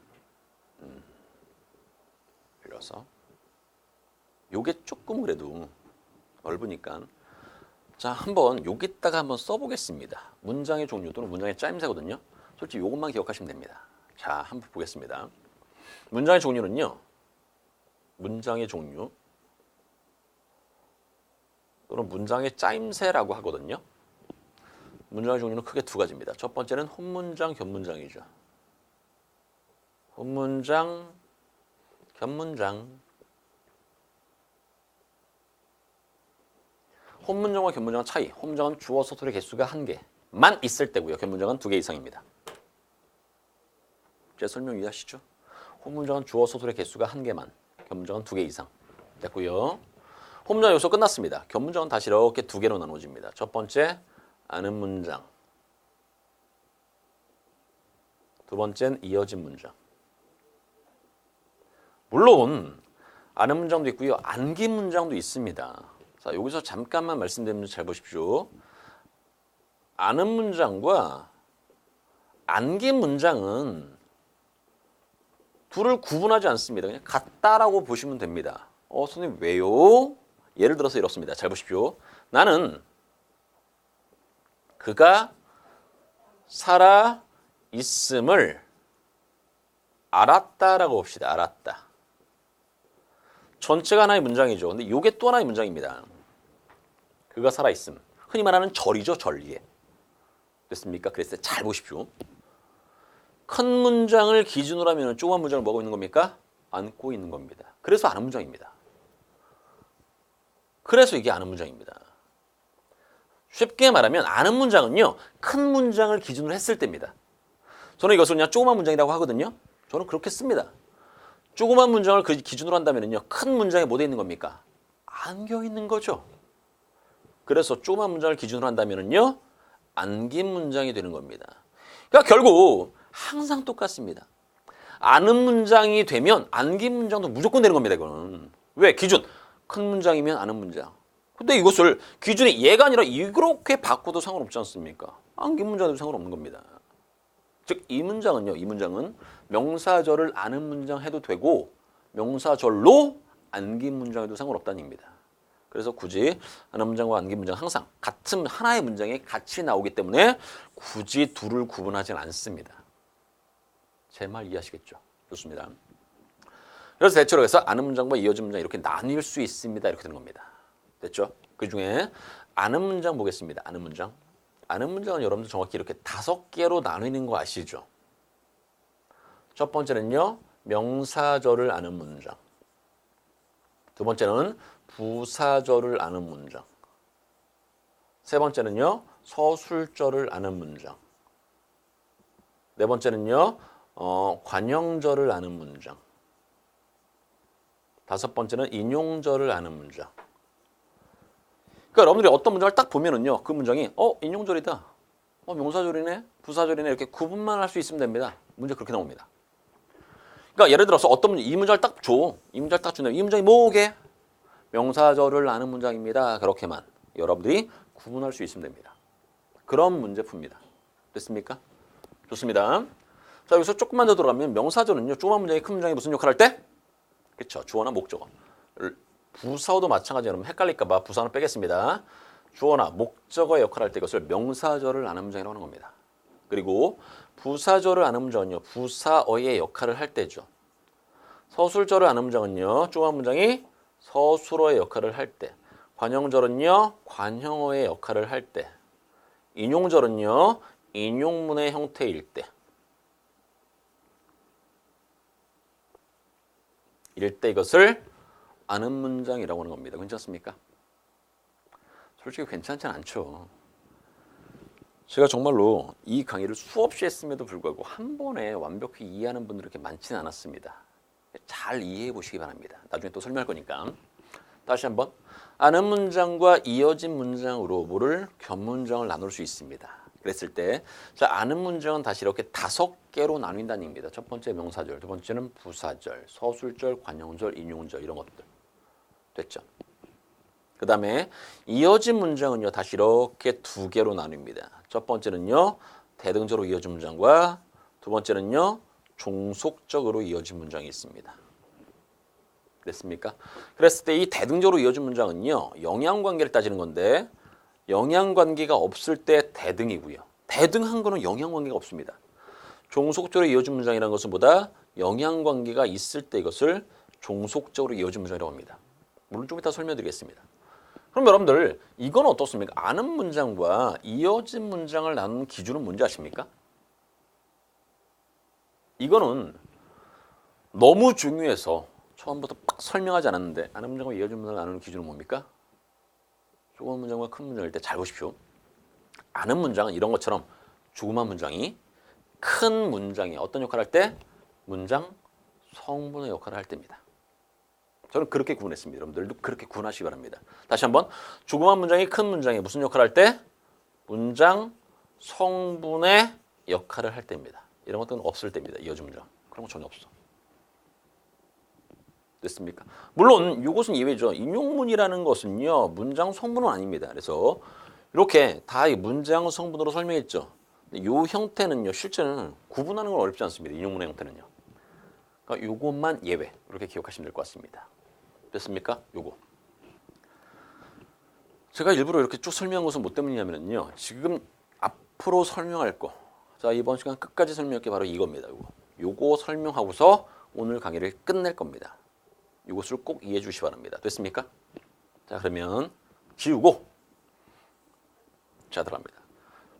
그래서 요게 조금 그래도 넓으니까 자, 한번 여기다가 한번 써보겠습니다. 문장의 종류 또는 문장의 짜임새거든요. 솔직히 요것만 기억하시면 됩니다. 자, 한번 보겠습니다. 문장의 종류는요. 문장의 종류 또는 문장의 짜임새라고 하거든요. 문장의 종류는 크게 두 가지입니다. 첫 번째는 혼문장, 견문장이죠. 혼문장, 견문장. 혼문장과 견문장은 차이. 혼문장은 주어 서술의 개수가 1개만 있을 때고요. 견문장은 2개 이상입니다. 제 설명 이해하시죠? 혼문장은 주어 서술의 개수가 1개만, 견문장은 2개 이상. 됐고요. 혼문장 요소 끝났습니다. 견문장은 다시 이렇게 2개로 나눠집니다. 첫 번째, 아는 문장. 두 번째는 이어진 문장. 물론 아는 문장도 있고요. 안긴 문장도 있습니다. 자, 여기서 잠깐만 말씀드리면 잘 보십시오. 아는 문장과 안긴 문장은 둘을 구분하지 않습니다. 그냥 같다라고 보시면 됩니다. 선생님 왜요? 예를 들어서 이렇습니다. 잘 보십시오. 나는 그가 살아 있음을 알았다라고 봅시다. 알았다. 전체가 하나의 문장이죠. 근데 이게 또 하나의 문장입니다. 그가 살아 있음. 흔히 말하는 절이죠. 절리에. 됐습니까? 그랬을 때 잘 보십시오. 큰 문장을 기준으로 하면 조그만 문장을 뭐하고 있는 겁니까? 안고 있는 겁니다. 그래서 아는 문장입니다. 그래서 이게 아는 문장입니다. 쉽게 말하면 아는 문장은요. 큰 문장을 기준으로 했을 때입니다. 저는 이것을 그냥 조그만 문장이라고 하거든요. 저는 그렇게 씁니다. 조그만 문장을 그 기준으로 한다면요. 큰 문장에 뭐 돼 있는 겁니까? 안겨 있는 거죠. 그래서 조그만 문장을 기준으로 한다면요. 안긴 문장이 되는 겁니다. 그러니까 결국 항상 똑같습니다. 아는 문장이 되면 안긴 문장도 무조건 되는 겁니다. 이거는. 왜? 기준. 큰 문장이면 아는 문장. 근데 이것을 기준이 얘가 아니라 이렇게 바꿔도 상관없지 않습니까? 안긴 문장도 상관없는 겁니다. 즉 이 문장은요. 이 문장은 명사절을 아는 문장 해도 되고 명사절로 안긴 문장 해도 상관없다는 얘기입니다. 그래서 굳이 아는 문장과 안긴 문장 항상 같은 하나의 문장에 같이 나오기 때문에 굳이 둘을 구분하지는 않습니다. 제 말 이해하시겠죠? 좋습니다. 그래서 대체로 해서 아는 문장과 이어진 문장 이렇게 나뉠 수 있습니다. 이렇게 되는 겁니다. 됐죠? 그 중에 아는 문장 보겠습니다. 아는 문장. 아는 문장은 여러분들 정확히 이렇게 5개로 나뉘는 거 아시죠? 첫 번째는요. 명사절을 아는 문장. 두 번째는 부사절을 아는 문장. 세 번째는요. 서술절을 아는 문장. 네 번째는요. 관형절을 아는 문장. 다섯 번째는 인용절을 아는 문장. 그러니까 여러분들이 어떤 문장을 딱 보면은요, 그 문장이 인용절이다, 명사절이네, 부사절이네 이렇게 구분만 할 수 있으면 됩니다. 문제 그렇게 나옵니다. 그러니까 예를 들어서 어떤 문장, 이 문장을 딱 줘, 이 문장을 딱 준다면 이 문장이 뭐게? 명사절을 아는 문장입니다. 그렇게만 여러분들이 구분할 수 있으면 됩니다. 그런 문제 풉니다. 됐습니까? 좋습니다. 자, 여기서 조금만 더 들어가면 명사절은요, 조그만 문장이 큰 문장이 무슨 역할을 할 때? 그렇죠. 주어나 목적어. 부사어도 마찬가지로 여러분 헷갈릴까 봐 부사는 빼겠습니다. 주어나 목적어의 역할을 할 때 이것을 명사절을 아는 문장이라고 하는 겁니다. 그리고 부사절을 아는 문장은요. 부사어의 역할을 할 때죠. 서술절을 아는 문장은요. 조그만 문장이 서술어의 역할을 할 때. 관형절은요. 관형어의 역할을 할 때. 인용절은요. 인용문의 형태일 때. 이럴 때 이것을 아는 문장이라고 하는 겁니다. 괜찮습니까? 솔직히 괜찮진 않죠. 제가 정말로 이 강의를 수없이 했음에도 불구하고 한 번에 완벽히 이해하는 분들이 그렇게 많지는 않았습니다. 잘 이해해 보시기 바랍니다. 나중에 또 설명할 거니까. 다시 한번. 아는 문장과 이어진 문장으로 뭐를 견문장을 나눌 수 있습니다. 그랬을 때, 자, 아는 문장은 다시 이렇게 5개로 나뉜다는 얘기입니다. 첫 번째 명사절, 두 번째는 부사절, 서술절, 관형절, 인용절 이런 것들. 됐죠? 그 다음에 이어진 문장은요. 다시 이렇게 2개로 나뉩니다. 첫 번째는요. 대등적으로 이어진 문장과 두 번째는요. 종속적으로 이어진 문장이 있습니다. 됐습니까? 그랬을 때 이 대등적으로 이어진 문장은요. 영향관계를 따지는 건데 영향관계가 없을 때 대등이고요. 대등한 거는 영향관계가 없습니다. 종속적으로 이어진 문장이라는 것은 보다 영향관계가 있을 때 이것을 종속적으로 이어진 문장이라고 합니다. 물론 좀 이따 설명드리겠습니다. 그럼 여러분들 이건 어떻습니까? 아는 문장과 이어진 문장을 나누는 기준은 뭔지 아십니까? 이거는 너무 중요해서 처음부터 빡 설명하지 않았는데 아는 문장과 이어진 문장을 나누는 기준은 뭡니까? 조그만 문장과 큰 문장일 때 잘 보십시오. 아는 문장은 이런 것처럼 조그만 문장이 큰 문장이 어떤 역할을 할 때? 문장 성분의 역할을 할 때입니다. 저는 그렇게 구분했습니다. 여러분들도 그렇게 구분하시기 바랍니다. 다시 한번. 조그만 문장이 큰 문장에 무슨 역할을 할 때? 문장 성분의 역할을 할 때입니다. 이런 것들은 없을 때입니다. 이어진 문장. 그런 거 전혀 없어. 됐습니까? 물론 이것은 예외죠. 인용문이라는 것은요. 문장 성분은 아닙니다. 그래서 이렇게 다 문장 성분으로 설명했죠. 이 형태는요. 실제는 구분하는 건 어렵지 않습니다. 인용문의 형태는요. 그러니까 이것만 예외. 이렇게 기억하시면 될 것 같습니다. 됐습니까? 요거. 제가 일부러 이렇게 쭉 설명한 것은 뭐 때문이냐면요. 지금 앞으로 설명할 거. 자, 이번 시간 끝까지 설명할 게 바로 이겁니다. 요거 설명하고서 오늘 강의를 끝낼 겁니다. 이것을 꼭 이해해 주시기 바랍니다. 됐습니까? 자, 그러면 지우고 자, 들어갑니다.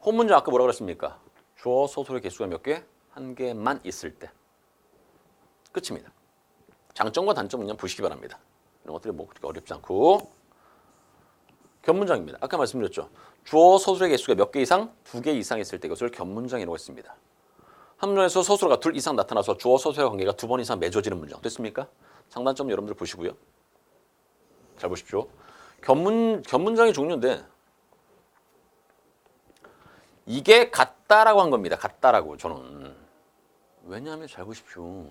혼문장 아까 뭐라고 그랬습니까? 주어, 서술의 개수가 몇 개? 1개만 있을 때. 끝입니다. 장점과 단점은 그냥 보시기 바랍니다. 이런 것들이 뭐 그렇게 어렵지 않고. 견문장입니다. 아까 말씀드렸죠. 주어, 서술의 개수가 몇 개 이상? 2개 이상 있을 때 이것을 견문장이라고 했습니다. 한 문장에서 서술어가 2 이상 나타나서 주어, 서술의 관계가 2번 이상 맺어지는 문장. 됐습니까? 장단점 여러분들 보시고요. 잘 보십시오. 견문장의 종류인데 이게 같다라고 한 겁니다. 같다라고 저는. 왜냐하면 잘 보십시오.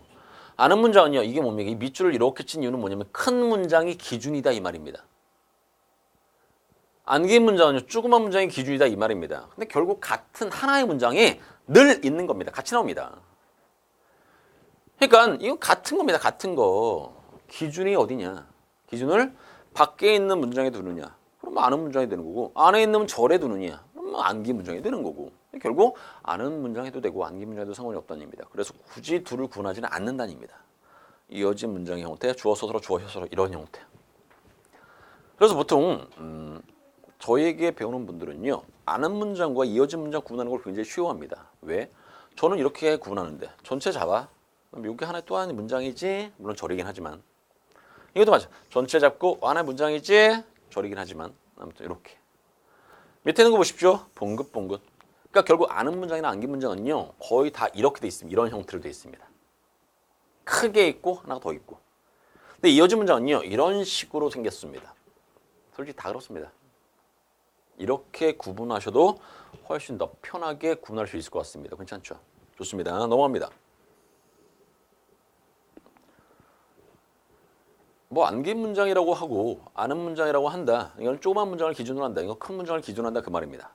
아는 문장은요. 이게 뭡니까? 이 밑줄을 이렇게 친 이유는 뭐냐면 큰 문장이 기준이다 이 말입니다. 안긴 문장은요, 조그만 문장이 기준이다 이 말입니다. 근데 결국 같은 하나의 문장이 늘 있는 겁니다. 같이 나옵니다. 그러니까 이거 같은 겁니다. 같은 거. 기준이 어디냐? 기준을 밖에 있는 문장에 두느냐? 그럼 아는 문장이 되는 거고, 안에 있는 절에 두느냐? 그럼 안긴 문장이 되는 거고. 결국 아는 문장에도 되고 안긴 문장에도 상관이 없다는 얘기입니다. 그래서 굳이 둘을 구분하지는 않는다는 얘기입니다. 이어진 문장의 형태, 주어 서술어, 주어 효서로 이런 형태. 그래서 보통 저에게 배우는 분들은요, 아는 문장과 이어진 문장 구분하는 걸 굉장히 쉬워합니다. 왜? 저는 이렇게 구분하는데 전체 잡아. 그럼 이게 하나의 또 하나의 문장이지. 물론 절이긴 하지만 이것도 맞아. 전체 잡고 하나의 문장이지. 절이긴 하지만 아무튼 이렇게. 밑에 있는 거 보십시오. 봉긋봉긋. 그러니까 결국 아는 문장이나 안긴 문장은요, 거의 다 이렇게 돼 있습니다. 이런 형태로 돼 있습니다. 크게 있고 하나가 더 있고. 근데 이어진 문장은요, 이런 식으로 생겼습니다. 솔직히 다 그렇습니다. 이렇게 구분하셔도 훨씬 더 편하게 구분할 수 있을 것 같습니다. 괜찮죠? 좋습니다. 넘어갑니다. 뭐 안긴 문장이라고 하고 아는 문장이라고 한다. 이건 조그만 문장을 기준으로 한다. 이거 큰 문장을 기준으로 한다 그 말입니다.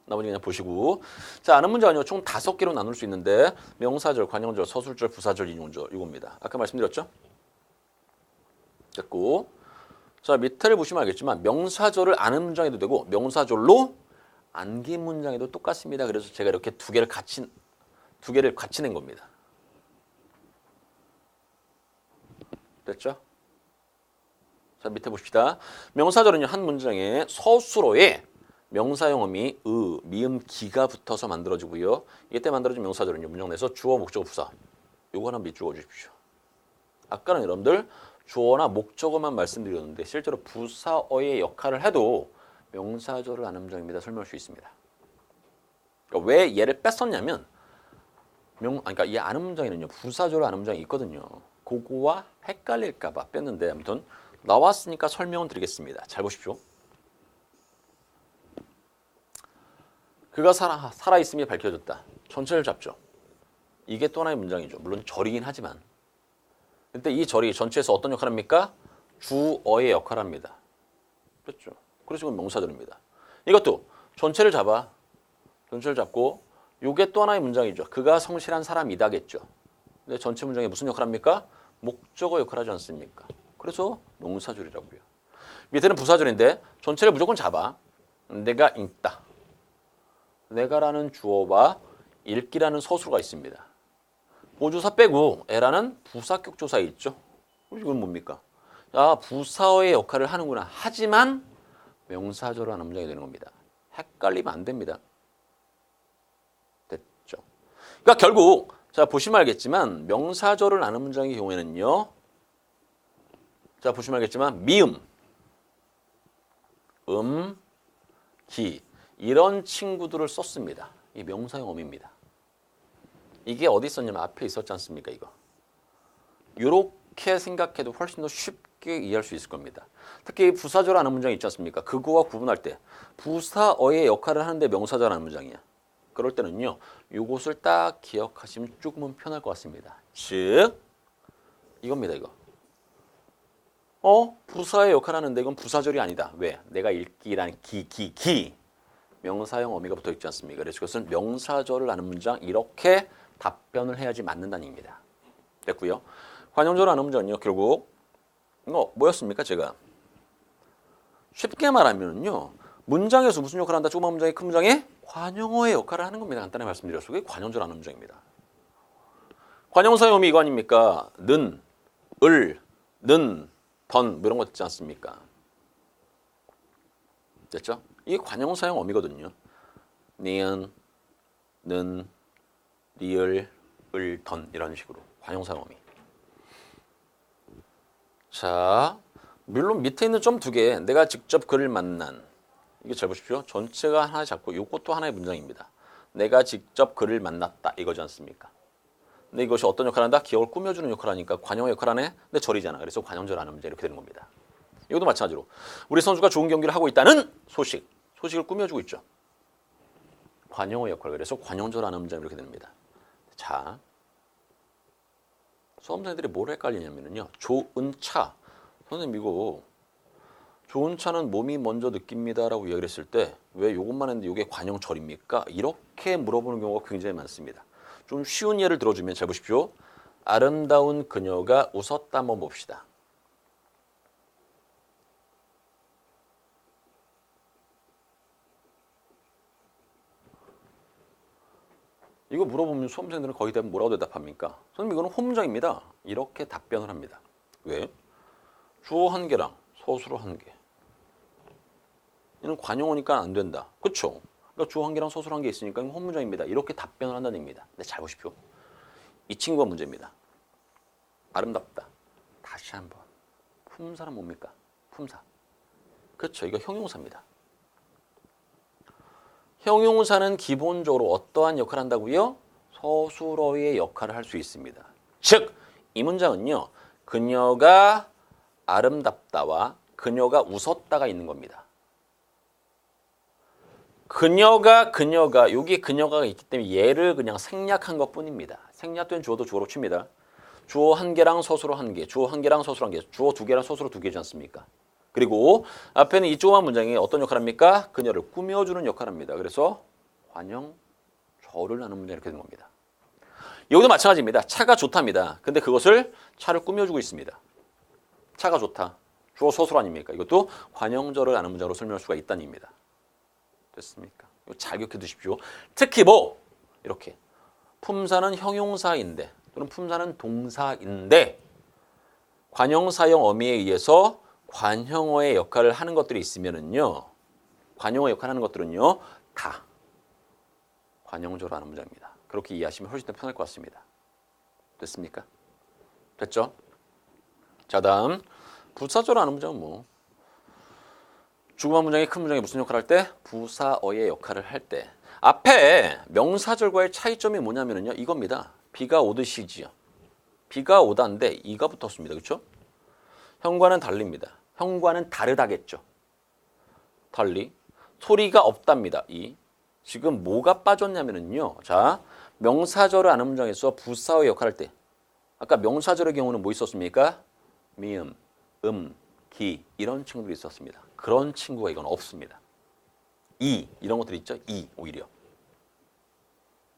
나머지 그냥 보시고. 자, 아는 문장은요, 총 5개로 나눌 수 있는데 명사절, 관형절, 서술절, 부사절, 인용절 이겁니다. 아까 말씀드렸죠? 됐고. 자, 밑에를 보시면 알겠지만 명사절을 아는 문장에도 되고 명사절로 안긴 문장에도 똑같습니다. 그래서 제가 이렇게 두 개를 같이 낸 겁니다. 됐죠? 자, 밑에 봅시다. 명사절은요, 한 문장에 서술어에 명사형 어미, 미음, 기가 붙어서 만들어지고요. 이때 만들어진 명사절은요, 문장 내에서 주어, 목적어, 부사. 요거 하나 밑줄어 주십시오. 아까는 여러분들 주어나 목적어만 말씀드렸는데 실제로 부사어의 역할을 해도 명사절을 아는 문장입니다. 설명할 수 있습니다. 그러니까 왜 얘를 뺐었냐면 그러니까 이 아는 문장에는요, 부사절을 아는 문장이 있거든요. 그거와 헷갈릴까 봐 뺐는데 아무튼 나왔으니까 설명을 드리겠습니다. 잘 보십시오. 그가 살아있음이 밝혀졌다. 전체를 잡죠. 이게 또 하나의 문장이죠. 물론 절이긴 하지만. 근데 이 절이 전체에서 어떤 역할을 합니까? 주어의 역할을 합니다. 그렇죠. 그래서 이건 명사절입니다. 이것도 전체를 잡아. 전체를 잡고 이게 또 하나의 문장이죠. 그가 성실한 사람이다겠죠. 근데 전체 문장에 무슨 역할을 합니까? 목적어 역할을 하지 않습니까? 그래서 명사절이라고요. 밑에는 부사절인데 전체를 무조건 잡아. 내가 읽다. 내가라는 주어와 읽기라는 서술어가 있습니다. 보조사 빼고 에라는 부사격 조사에 있죠. 이건 뭡니까? 야, 부사어의 역할을 하는구나. 하지만 명사절을 하는 문장이 되는 겁니다. 헷갈리면 안 됩니다. 됐죠? 그러니까 결국 자, 보시면 알겠지만 명사절을 아는 문장의 경우에는요. 자, 보시면 알겠지만 미음, 기 이런 친구들을 썼습니다. 이 명사형 어미입니다. 이게 어디 있었냐면 앞에 있었지 않습니까? 이거. 이렇게 생각해도 훨씬 더 쉽게 이해할 수 있을 겁니다. 특히 부사절 아는 문장이 있지 않습니까? 그거와 구분할 때 부사어의 역할을 하는데 명사절 아는 문장이야. 그럴 때는요. 이것을 딱 기억하시면 조금은 편할 것 같습니다. 즉 이겁니다. 이거. 부사의 역할을 하는데 이건 부사절이 아니다. 왜? 내가 읽기란 기 명사형 어미가 붙어있지 않습니까? 그래서 그것은 명사절을 아는 문장 이렇게 답변을 해야지 맞는다는 얘기입니다. 됐고요. 관형절 아는 문장은요. 결국 뭐였습니까? 제가 쉽게 말하면요. 문장에서 무슨 역할을 한다? 조그만 문장이 큰 문장에 관형어의 역할을 하는 겁니다. 간단히 말씀드렸어요. 그게 관형절 아는 문장입니다. 관형사의 어미 이거 아닙니까? 는, 는, 던 뭐 이런 거 있지 않습니까? 됐죠? 이게 관형사형 어미거든요. 니은, 는, 리을, 던 이런 식으로 관형사형 어미. 자, 물론 밑에 있는 점 2개 내가 직접 그를 만난 이게 잘 보십시오. 전체가 하나 잡고 이것도 하나의 문장입니다. 내가 직접 그를 만났다 이거지 않습니까? 근데 이것이 어떤 역할을 한다? 기억을 꾸며주는 역할을 하니까 관형의 역할을 하네? 근데 절이잖아. 그래서 관형절 아는 문제 이렇게 되는 겁니다. 이것도 마찬가지로 우리 선수가 좋은 경기를 하고 있다는 소식을 꾸며주고 있죠. 관형의 역할, 그래서 관형절 아는 문장 이렇게 됩니다. 자, 수험생들이 뭘 헷갈리냐면요. 좋은 차. 선생님 이거 좋은 차는 몸이 먼저 느낍니다라고 이야기를 했을 때 왜 이것만 했는데 이게 관용절입니까? 이렇게 물어보는 경우가 굉장히 많습니다. 좀 쉬운 예를 들어주면 잘 보십시오. 아름다운 그녀가 웃었다 한번 봅시다. 이거 물어보면 수험생들은 거의 대부분 뭐라고 대답합니까? 선생님 이거는 호문장입니다. 이렇게 답변을 합니다. 왜? 주어 한 개랑 서술어 한 개. 이는 관용어니까 안 된다. 그렇죠? 그러니까 주어 한 개랑 서술어 한 개 있으니까 이건 호문장입니다. 이렇게 답변을 한다는 얘기입니다. 근데 잘 보십시오. 이 친구가 문제입니다. 아름답다. 다시 한번. 품사는 뭡니까? 품사. 그렇죠. 이거 형용사입니다. 형용사는 기본적으로 어떠한 역할을 한다고요? 서술어의 역할을 할 수 있습니다. 즉, 이 문장은요. 그녀가 아름답다와 그녀가 웃었다가 있는 겁니다. 그녀가 여기 그녀가 있기 때문에 얘를 그냥 생략한 것뿐입니다. 생략된 주어도 주어로 칩니다. 주어 한 개랑 서술어 한 개, 주어 한 개랑 서술어 한 개, 주어 두 개랑 서술어 두 개지 않습니까? 그리고 앞에는 이 조그만 문장이 어떤 역할을 합니까? 그녀를 꾸며주는 역할을 합니다. 그래서 관용절을 하는 문장 이렇게 된 겁니다. 여기도 마찬가지입니다. 차가 좋답니다. 근데 그것을 차를 꾸며주고 있습니다. 차가 좋다. 주어 서술 아닙니까? 이것도 관용절을 아는 문장으로 설명할 수가 있다는 얘기입니다. 됐습니까? 이거 잘 기억해 두십시오. 특히 이렇게 품사는 형용사인데 또는 품사는 동사인데 관용사형 어미에 의해서 관형어의 역할을 하는 것들이 있으면은요. 관용어 역할을 하는 것들은요. 다 관용절을 하는 문장입니다. 그렇게 이해하시면 훨씬 더 편할 것 같습니다. 됐습니까? 됐죠? 자, 다음 부사절 하는 문장은 주구만 문장이 큰 문장이 무슨 역할을 할 때? 부사어의 역할을 할 때. 앞에 명사절과의 차이점이 뭐냐면요. 이겁니다. 비가 오듯이지요. 비가 오다인데 이가 붙었습니다. 그렇죠? 형과는 달립니다. 형과는 다르다겠죠. 달리 소리가 없답니다. 지금 뭐가 빠졌냐면요. 자, 명사절을 아는 문장에서 부사어의 역할을 할 때 아까 명사절의 경우는 뭐 있었습니까? 미음, 기 이런 친구들이 있었습니다. 그런 친구가 이건 없습니다. 이런 것들이 있죠. 오히려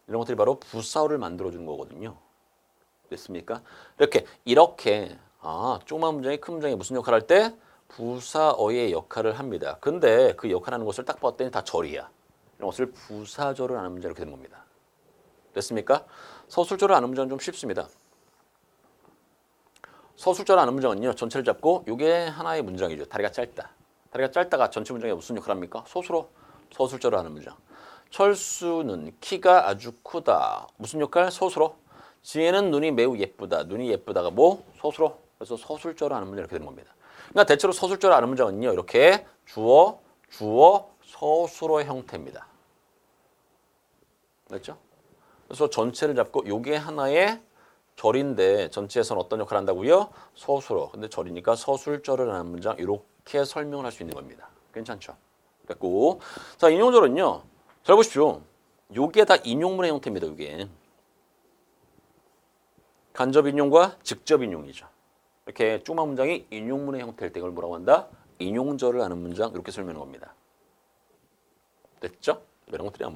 이런 것들이 바로 부사어를 만들어주는 거거든요. 됐습니까? 이렇게 조그만 문장이 큰 문장이 무슨 역할을 할 때? 부사어의 역할을 합니다. 근데 그 역할하는 것을 딱 봤더니 다 절이야. 이런 것을 부사절을 아는 문장 이렇게 되는 겁니다. 됐습니까? 서술절을 아는 문장은 좀 쉽습니다. 서술절 아는 문장은요. 전체를 잡고 이게 하나의 문장이죠. 다리가 짧다. 다리가 짧다가 전체 문장에 무슨 역할을 합니까? 서술절을 아는 문장. 철수는 키가 아주 크다. 무슨 역할? 서술어. 지혜는 눈이 매우 예쁘다. 눈이 예쁘다가 서술어. 그래서 서술절을 아는 문장 이렇게 되는 겁니다. 그러니까 대체로 서술절을 아는 문장은요. 이렇게 주어, 서술어 형태입니다. 됐죠? 그래서 전체를 잡고 이게 하나의 절인데 전체에서는 어떤 역할을 한다고요? 서술어. 근데 절이니까 서술절을 하는 문장 이렇게 설명을 할 수 있는 겁니다. 괜찮죠? 됐고. 자, 인용절은요. 잘 보십시오. 요게 다 인용문의 형태입니다. 이게. 간접 인용과 직접 인용이죠. 이렇게 조그만 문장이 인용문의 형태일 때 이걸 뭐라고 한다? 인용절을 하는 문장 이렇게 설명하는 겁니다. 됐죠? 이런 것들이야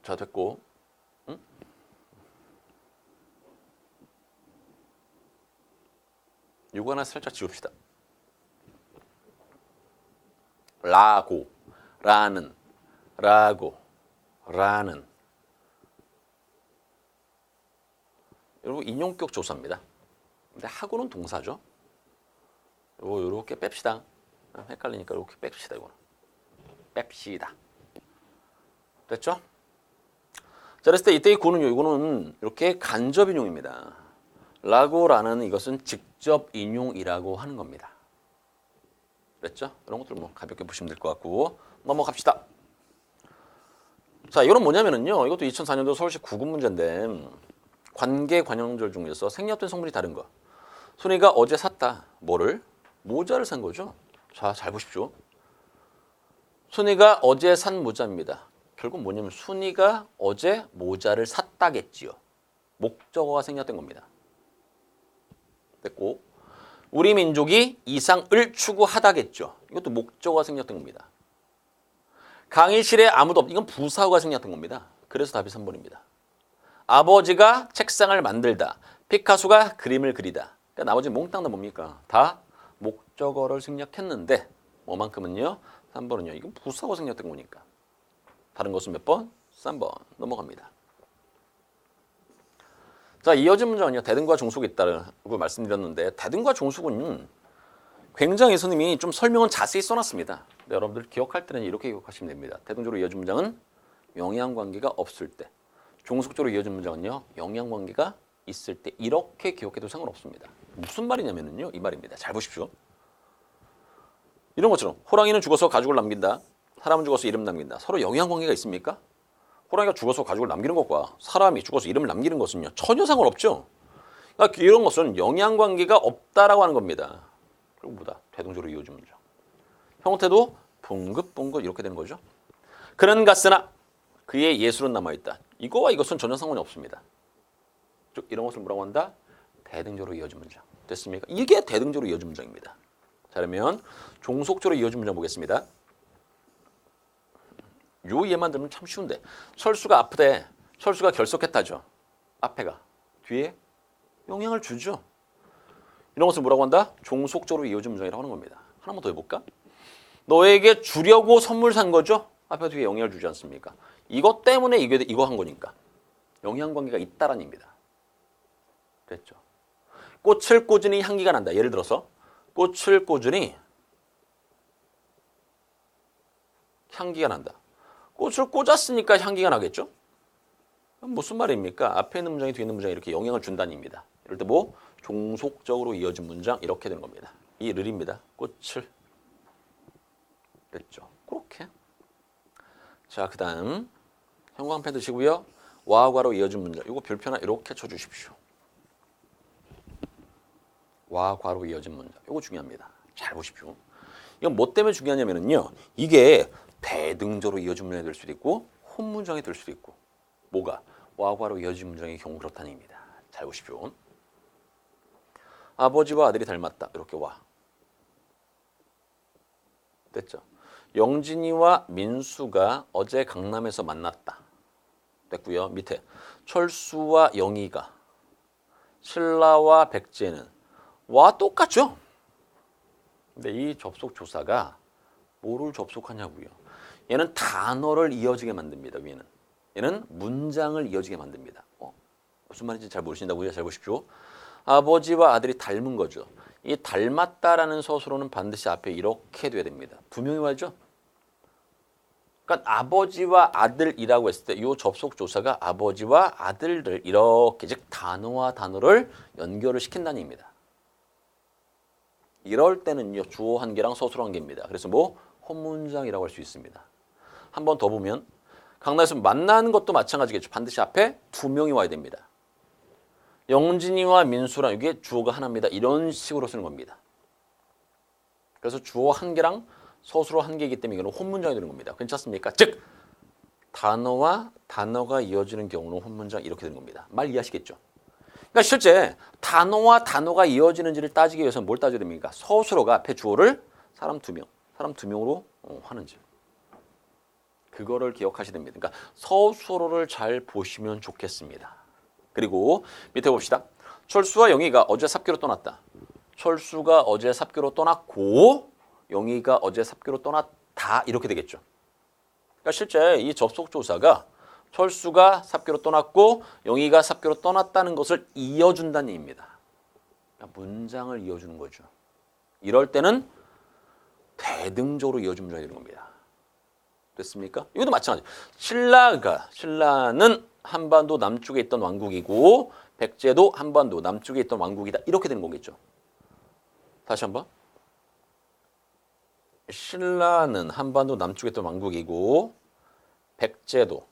자, 됐고. 이거 하나 살짝 지웁시다. 라는 여러분 인용격 조사입니다. 근데 하고는 동사죠. 요렇게 뺍시다. 헷갈리니까 이렇게 뺍시다. 이거는 뺍시다. 됐죠? 자, 그랬을 때 이때의 구는요. 이거는 이렇게 간접 인용입니다. 라는 이것은 직접 인용이라고 하는 겁니다. 그랬죠? 이런 것들 가볍게 보시면 될 것 같고 넘어갑시다. 자, 이거는 뭐냐면요. 이것도 2004년도 서울시 9급 문제인데 관계 관용절 중에서 생략된 성분이 다른 거. 순이가 어제 샀다. 뭐를? 모자를 산 거죠. 자, 잘 보십시오. 순이가 어제 산 모자입니다. 결국 뭐냐면 순이가 어제 모자를 샀다겠지요. 목적어가 생략된 겁니다. 됐고 우리 민족이 이상을 추구하다겠죠. 이것도 목적어가 생략된 겁니다. 강의실에 아무도 없. 이건 부사어가 생략된 겁니다. 그래서 답이 3번입니다. 아버지가 책상을 만들다. 피카소가 그림을 그리다. 그러니까 나머지 몽땅 다 뭡니까? 다 목적어를 생략했는데 뭐만큼은요? 3번은요. 이건 부사어가 생략된 거니까. 다른 것은 몇 번? 3번. 넘어갑니다. 자, 이어진 문장은요. 대등과 종속이 있다고 말씀드렸는데 대등과 종속은 굉장히 선생님이 좀 설명은 자세히 써놨습니다. 여러분들 기억할 때는 이렇게 기억하시면 됩니다. 대등적으로 이어진 문장은 영향관계가 없을 때, 종속적으로 이어진 문장은요. 영향관계가 있을 때 이렇게 기억해도 상관없습니다. 무슨 말이냐면요. 이 말입니다. 잘 보십시오. 이런 것처럼 호랑이는 죽어서 가죽을 남긴다. 사람은 죽어서 이름 남긴다. 서로 영향관계가 있습니까? 호랑이가 죽어서 가죽을 남기는 것과 사람이 죽어서 이름을 남기는 것은요. 전혀 상관없죠. 그러니까 이런 것은 영향관계가 없다라고 하는 겁니다. 그리고 뭐다? 대등적으로 이어진 문장. 형태도 붕긋붕긋 이렇게 되는 거죠. 그는 갔으나 그의 예술은 남아있다. 이거와 이것은 전혀 상관이 없습니다. 즉 이런 것을 뭐라고 한다? 대등적으로 이어진 문장. 됐습니까? 이게 대등적으로 이어진 문장입니다. 자, 그러면 종속적으로 이어진 문장 보겠습니다. 요 예만 들으면 참 쉬운데 철수가 아프대. 철수가 결석했다죠. 앞에가. 뒤에 영향을 주죠. 이런 것을 뭐라고 한다? 종속적으로 이어진 문장이라고 하는 겁니다. 하나만 더 해볼까? 너에게 주려고 선물 산 거죠? 앞에 뒤에 영향을 주지 않습니까? 이것 때문에 이거 한 거니까. 영향관계가 있다라는 얘기입니다. 됐죠? 꽃을 꽂으니 향기가 난다. 예를 들어서 꽃을 꽂으니 향기가 난다. 꽃을 꽂았으니까 향기가 나겠죠? 무슨 말입니까? 앞에 있는 문장이 뒤에 있는 문장이 이렇게 영향을 준다는 얘기입니다. 이럴 때 뭐? 종속적으로 이어진 문장 이렇게 되는 겁니다. 이 르입니다. 꽃을 됐죠? 그렇게. 자, 그 다음 형광펜 드시고요. 와과로 이어진 문장. 이거 별표나 이렇게 쳐주십시오. 와과로 이어진 문장. 이거 중요합니다. 잘 보십시오. 이건 뭐 때문에 중요하냐면요. 이게 대등적으로 이어진 문장이 될 수도 있고 혼문장이 될 수도 있고 뭐가? 와과로 이어진 문장의 경우 그렇다는 얘기입니다. 잘 보십시오. 아버지와 아들이 닮았다. 이렇게 와. 됐죠? 영진이와 민수가 어제 강남에서 만났다. 됐고요. 밑에 철수와 영희가 신라와 백제는 와 똑같죠? 근데 이 접속 조사가 뭐를 접속하냐고요. 얘는 단어를 이어지게 만듭니다. 위에는. 얘는 문장을 이어지게 만듭니다. 무슨 말인지 잘 모르신다고요? 잘 보십시오. 아버지와 아들이 닮은 거죠. 이 닮았다라는 서술어는 반드시 앞에 이렇게 돼야 됩니다. 두 명이 와죠. 그러니까 아버지와 아들이라고 했을 때 이 접속 조사가 아버지와 아들을 이렇게 즉 단어와 단어를 연결을 시킨다는 얘기입니다. 이럴 때는요. 주어 한 개랑 서술어 한 개입니다. 그래서 뭐 혼문장이라고 할 수 있습니다. 한 번 더 보면 강남에서 만나는 것도 마찬가지겠죠. 반드시 앞에 두 명이 와야 됩니다. 영진이와 민수랑 이게 주어가 하나입니다. 이런 식으로 쓰는 겁니다. 그래서 주어 한 개랑 서술어 한 개이기 때문에 이거는 혼문장이 되는 겁니다. 괜찮습니까? 즉 단어와 단어가 이어지는 경우는 혼문장 이렇게 되는 겁니다. 말 이해하시겠죠? 그러니까 실제 단어와 단어가 이어지는지를 따지기 위해서는 뭘 따져야 됩니까? 서술어가 앞에 주어를 사람 두 명으로 하는지. 그거를 기억하셔야 됩니다. 그러니까 서술어를 잘 보시면 좋겠습니다. 그리고 밑에 봅시다. 철수와 영희가 어제 삽교로 떠났다. 철수가 어제 삽교로 떠났고 영희가 어제 삽교로 떠났다. 이렇게 되겠죠. 그러니까 실제 이 접속조사가 철수가 삽교로 떠났고 영희가 삽교로 떠났다는 것을 이어준다는 얘기입니다. 그러니까 문장을 이어주는 거죠. 이럴 때는 대등적으로 이어준 문장이 되는 겁니다. 됐습니까? 이것도 마찬가지. 신라는 한반도 남쪽에 있던 왕국이고 백제도 한반도 남쪽에 있던 왕국이다. 이렇게 되는 거겠죠. 다시 한번. 신라는 한반도 남쪽에 있던 왕국이고 백제도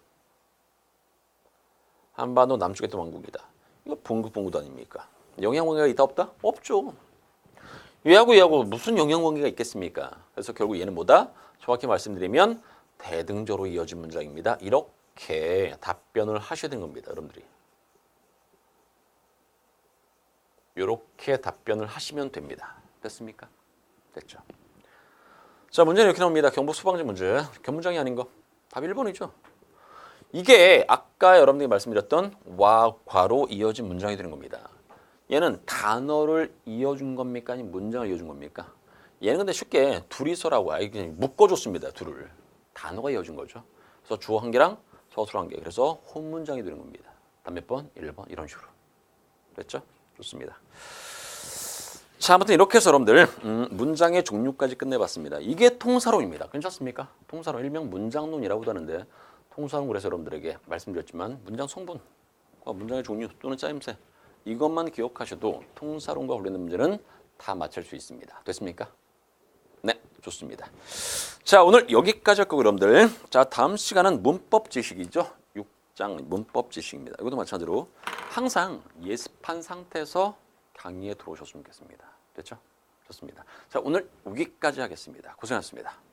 한반도 남쪽에 있던 왕국이다. 이거 붕긋붕긋 아닙니까? 영향관계가 있다 없다? 없죠. 얘하고 무슨 영향관계가 있겠습니까? 그래서 결국 얘는 뭐다? 정확히 말씀드리면 대등적으로 이어진 문장입니다. 이렇게 답변을 하셔야 되는 겁니다. 여러분들이. 이렇게 답변을 하시면 됩니다. 됐습니까? 됐죠. 자, 문제는 이렇게 나옵니다. 경북 소방제 문제. 견문장이 아닌 거. 답 1번이죠. 이게 아까 여러분들이 말씀드렸던 와, 과로 이어진 문장이 되는 겁니다. 얘는 단어를 이어준 겁니까? 아니면 문장을 이어준 겁니까? 얘는 근데 쉽게 둘이서라고 아예 그냥 묶어줬습니다. 둘을. 단어가 이어준 거죠. 그래서 주어 한 개랑 서술 한 개. 그래서 혼문장이 되는 겁니다. 답 몇 번? 1번. 이런 식으로. 됐죠? 좋습니다. 자, 아무튼 이렇게 해서 여러분들 문장의 종류까지 끝내봤습니다. 이게 통사론입니다. 괜찮습니까? 통사론, 일명 문장론이라고도 하는데 통사론 그래서 여러분들에게 말씀드렸지만 문장 성분과 문장의 종류 또는 짜임새 이것만 기억하셔도 통사론과 관련된 문제는 다 맞출 수 있습니다. 됐습니까? 네, 좋습니다. 자, 오늘 여기까지 할 거고 여러분들. 자, 다음 시간은 문법 지식이죠. 6장 문법 지식입니다. 이것도 마찬가지로 항상 예습한 상태에서 강의에 들어오셨으면 좋겠습니다. 됐죠? 좋습니다. 자, 오늘 여기까지 하겠습니다. 고생하셨습니다.